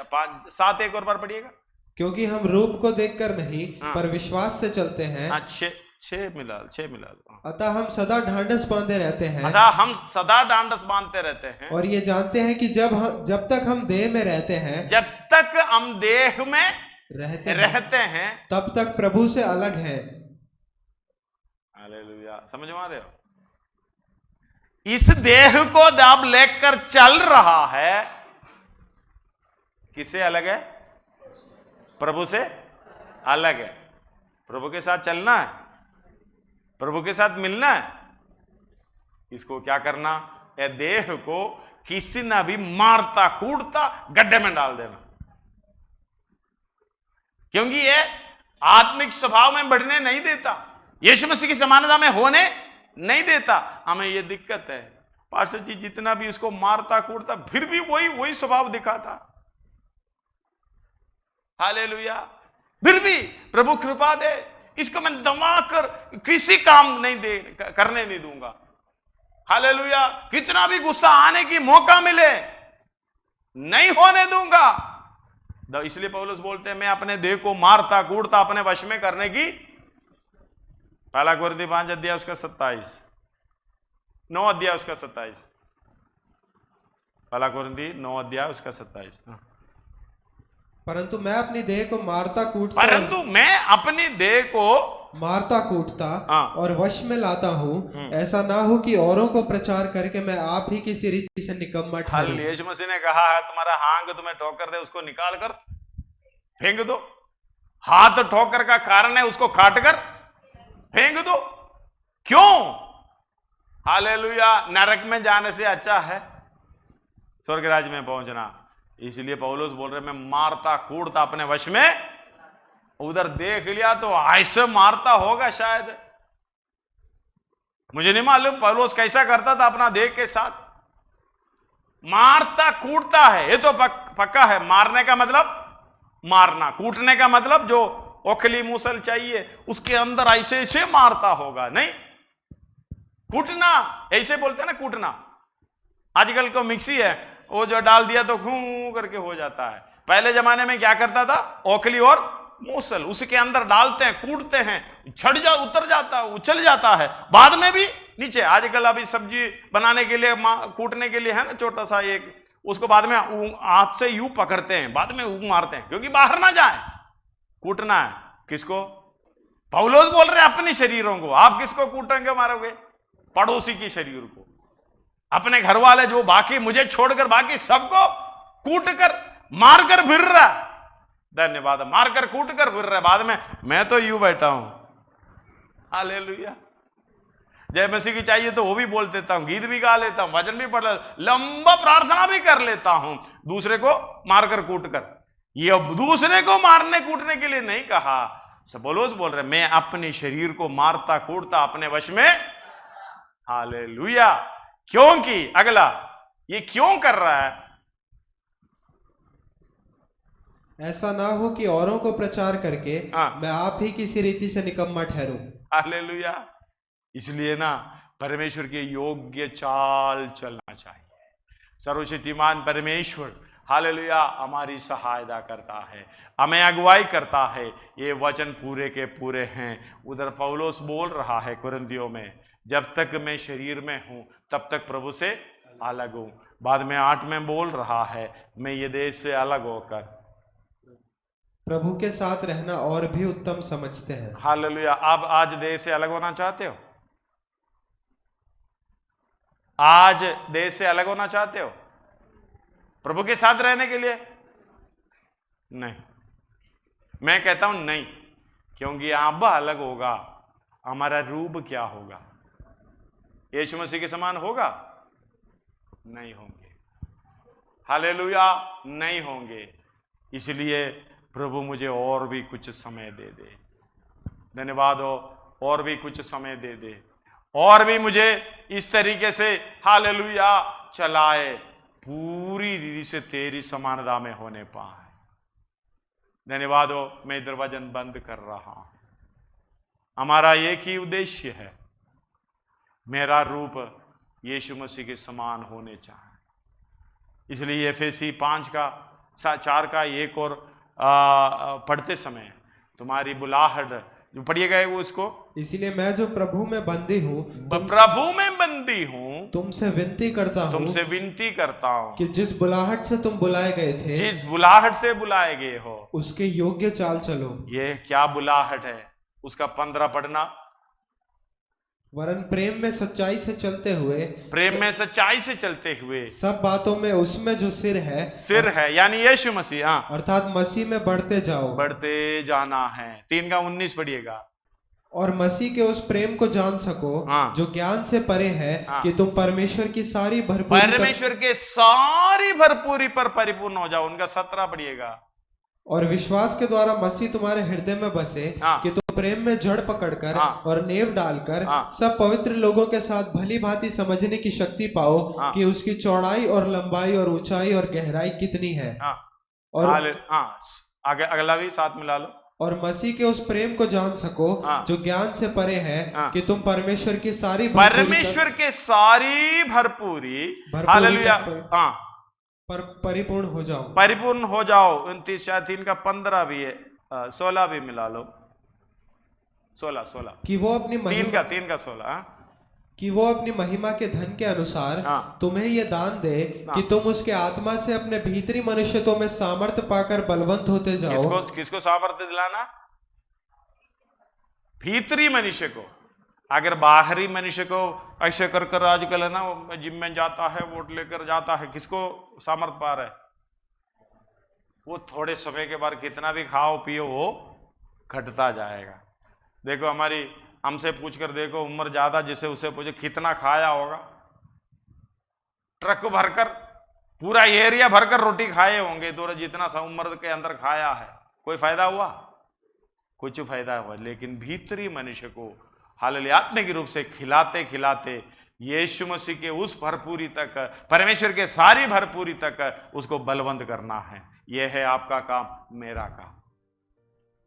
7 एक और बार पढ़िएगा। क्योंकि हम रूप को देखकर नहीं, पर विश्वास से चलते हैं। अच्छे 6 मिला लो। अतः हम सदा ढांढस बांधे रहते हैं, अतः हम सदा ढांढस बांधते रहते हैं, और ये जानते हैं कि जब तक हम देह में रहते हैं, जब तक हम देह में रहते हैं तब तक प्रभु से अलग हैं। हालेलुया, समझ में आ रहे हो? इस देह को आप लेकर चल रहा है, किससे अलग है? प्रभु से अलग है। प्रभु के साथ चलना है, प्रभु के साथ मिलना है, इसको क्या करना? ये देह को किसी ना भी मारता कूटता गड्ढे में डाल देना, क्योंकि ये आत्मिक स्वभाव में बढ़ने नहीं देता, यीशु मसीह की समानता में होने नहीं देता। हमें ये दिक्कत है, पार्षद जी जितना भी उसको मारता कूटता फिर भी वही स्वभाव दिखाता। हालेलुया, फिर भी प्रभु कृपा दे, इसको मैं दबा कर किसी काम नहीं करने नहीं दूंगा। हालेलुया, कितना भी गुस्सा आने की मौका मिले नहीं होने दूंगा। इसलिए पौलुस बोलते हैं मैं अपने देह को मारता कूटता अपने वश में करने की, 1 कोरिन्थी 5 अध्याय उसका 27, 9 अध्याय उसका 27, 1 कोरिन्थी 9 अध्याय उसका 27। परंतु मैं अपनी देह को मारता कूटता और वश में लाता हूँ, ऐसा ना हो कि औरों को प्रचार करके मैं आप ही किसी रीति से निकम्मा ठहरूं। यीशु मसीह ने कहा है तुम्हारा हाथ तुम्हें ठोकर दे उसको निकाल कर फेंक दो। हाथ ठोकर का कारण है उसको काट कर फेंक दो। क्यों? हालेलुया, नरक में जाने से अच्छा है स्वर्ग राज्य में पहुंचना। इसलिए पौलुस बोल रहे मैं मारता कूटता अपने वश में, उधर देख लिया तो ऐसे मारता होगा शायद, मुझे नहीं मालूम पौलुस कैसा करता था अपना देह के साथ। मारता कूटता है ये तो पक्का है। मारने का मतलब मारना, कूटने का मतलब जो ओखली मूसल चाहिए उसके अंदर ऐसे ऐसे मारता होगा, नहीं कूटना ऐसे बोलते हैं ना, कूटना। आजकल को मिक्सी है, वो जो डाल दिया तो खूं करके हो जाता है। पहले जमाने में क्या करता था? ओखली और मूसल उसके अंदर डालते हैं, कूटते हैं, उतर जाता है, उछल जाता है, बाद में भी नीचे। आजकल अभी सब्जी बनाने के लिए कूटने के लिए है ना छोटा सा एक, उसको बाद में हाथ से यूं पकड़ते हैं, बाद में यूं मारते हैं क्योंकि बाहर ना जाए। कूटना है किसको? पौलुस बोल रहे अपने शरीरों को। आप किसको कूटेंगे मारोगे? पड़ोसी की शरीर को, अपने घर वाले जो बाकी मुझे छोड़कर बाकी सबको कूट कर मार कर फिर रहा। धन्यवाद, मारकर कूट कर फिर रहा। बाद में मैं तो यूं बैठा हूं। हालेलुया, जय मसीह की चाहिए तो वो भी बोल देता हूं, गीत भी गा लेता हूं, वचन भी पढ़ लेता हूं, लंबा प्रार्थना भी कर लेता हूं, दूसरे को मारकर कूट कर। ये दूसरे को मारने कूटने के लिए नहीं कहा। पौलुस बोल रहे मैं अपने शरीर को मारता कूटता अपने वश में। हालेलुया, क्योंकि अगला ये क्यों कर रहा है? ऐसा ना हो कि औरों को प्रचार करके मैं आप ही किसी रीति से निकम्मा ठहरूं। हालेलुया, इसलिए ना परमेश्वर के योग्य चाल चलना चाहिए। सर्वशक्तिमान परमेश्वर हालेलुया हमारी सहायता करता है, हमें अगुवाई करता है। ये वचन पूरे के पूरे हैं। उधर पौलुस बोल रहा है कुरिन्थियों में, जब तक मैं शरीर में हूं तब तक प्रभु से अलग हूं। बाद में 8 में बोल रहा है मैं ये देह से अलग होकर प्रभु के साथ रहना और भी उत्तम समझते हैं। हालेलुया, आप आज देह से अलग होना चाहते हो? आज देह से अलग होना चाहते हो प्रभु के साथ रहने के लिए? नहीं, मैं कहता हूं नहीं, क्योंकि अब अलग होगा, हमारा रूप क्या होगा? यीशु मसीह के समान होगा? नहीं होंगे। हालेलुया, नहीं होंगे। इसलिए प्रभु मुझे और भी कुछ समय दे दे। धन्यवाद हो, और भी कुछ समय दे दे, और भी मुझे इस तरीके से हालेलुया चलाए, पूरी रीति से तेरी समानता में होने पाए। धन्यवाद हो, मैं दरवाजा बंद कर रहा हूं। हमारा एक ही उद्देश्य है, मेरा रूप यीशु मसीह के समान होने चाहिए। इसलिए एफएसी 5 का 4 का 1 और पढ़ते समय तुम्हारी बुलाहट जो पढ़िएगा वो उसको, इसीलिए मैं जो प्रभु में बंदी हूँ, प्रभु में बंदी हूँ, तुमसे विनती करता हूँ, तुमसे विनती करता हूँ कि जिस बुलाहट से तुम बुलाए गए थे, जिस बुलाहट से बुलाए गए हो उसके योग्य चाल चलो। ये क्या बुलाहट है उसका 15 पढ़ना। वरन प्रेम में सच्चाई से चलते हुए, प्रेम में सच्चाई से चलते हुए सब बातों में उसमें जो सिर है यानी यीशु मसीह, हाँ, अर्थात मसीह में बढ़ते जाओ, बढ़ते जाना है। 3 का 19 पढ़िएगा। और मसीह के उस प्रेम को जान सको, हाँ, जो ज्ञान से परे है, हाँ, कि तुम परमेश्वर की सारी भरपूरी, परमेश्वर के सारी भरपूरी पर परिपूर्ण हो जाओ। उनका 17 पढ़िएगा। और विश्वास के द्वारा मसीह तुम्हारे हृदय में बसे, हाँ, कि तुम प्रेम में जड़ पकड़कर, हाँ, और नेव डालकर, हाँ, सब पवित्र लोगों के साथ भली भांति समझने की शक्ति पाओ, हाँ, कि उसकी चौड़ाई और लंबाई और ऊंचाई और गहराई कितनी है। हाँ, और आगे अगला भी साथ मिला लो। और मसीह के उस प्रेम को जान सको, हाँ, जो ज्ञान से परे है, हाँ, कि तुम परमेश्वर की सारी परमेश्वर के सारी भरपूरी हालेलुया, हाँ, पर परिपूर्ण हो जाओ, परिपूर्ण हो जाओ। 3 का 15 भी है, 16 भी मिला लो। 16 कि वो अपनी 3 का 16, हाँ? कि वो अपनी महिमा के धन के अनुसार, हाँ, तुम्हें ये दान दे, हाँ, कि तुम उसके आत्मा से अपने भीतरी मनुष्यत्व में सामर्थ्य पाकर बलवंत होते जाओ। किसको सामर्थ्य दिलाना? भीतरी मनुष्य को। अगर बाहरी मनुष्य को ऐसे कर आजकल है ना, वो जिम में जाता है, वोट लेकर जाता है, किसको सामर्थ्य पा रहा है? वो थोड़े समय के बाद कितना भी खाओ पियो वो घटता जाएगा। देखो हमारी, हमसे पूछकर देखो, उम्र ज्यादा जिसे उसे पूछे कितना खाया होगा, ट्रक भरकर पूरा एरिया भरकर रोटी खाए होंगे, तो जितना सा उम्र के अंदर खाया है, कोई फायदा हुआ? कुछ फायदा हुआ। लेकिन भीतरी मनुष्य को हालेलुया आत्मिक रूप से खिलाते खिलाते यीशु मसीह के उस भरपूरी तक, परमेश्वर के सारी भरपूरी तक उसको बलवंत करना है। यह है आपका काम, मेरा काम।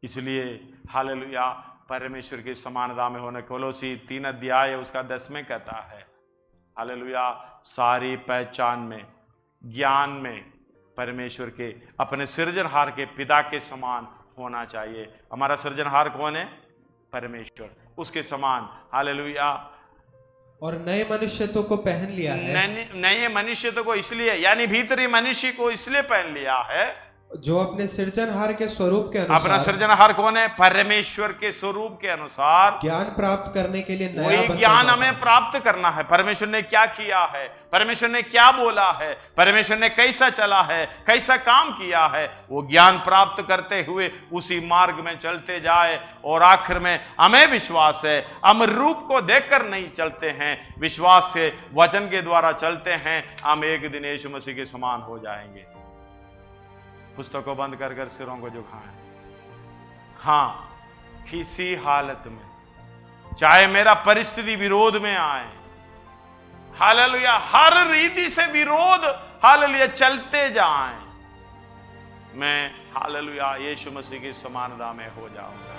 इसलिए हालेलुया परमेश्वर की समानता में होने, कोलोसी 3 अध्याय उसका 10 में कहता है हालेलुया, सारी पहचान में, ज्ञान में परमेश्वर के, अपने सृजनहार के पिता के समान होना चाहिए। हमारा सृजनहार कौन है? परमेश्वर, उसके समान हालेलुया। और नए मनुष्यत्व को पहन लिया है। नए मनुष्यत्व को इसलिए, यानी भीतरी मनुष्य को इसलिए पहन लिया है, जो अपने सृजनहार के स्वरूप के अनुसार, अपना सृजनहार कौन है? परमेश्वर के स्वरूप के अनुसार ज्ञान प्राप्त करने के लिए नया वही ज्ञान हमें प्राप्त करना है। परमेश्वर ने क्या किया है, परमेश्वर ने क्या बोला है, परमेश्वर ने कैसा चला है, कैसा काम किया है, वो ज्ञान प्राप्त करते हुए उसी मार्ग में चलते जाए। और आखिर में हमें विश्वास है, हम रूप को देखकर नहीं चलते हैं, विश्वास से वचन के द्वारा चलते हैं, हम एक दिन यीशु मसीह के समान हो जाएंगे। पुस्तक को बंद कर कर सिरों को झुकाएं। हाँ, किसी हालत में, चाहे मेरा परिस्थिति विरोध में आए, हालेलुया, हर रीति से विरोध हालेलुया चलते जाएं, मैं हालेलुया यीशु मसीह की समानता में हो जाऊंगा।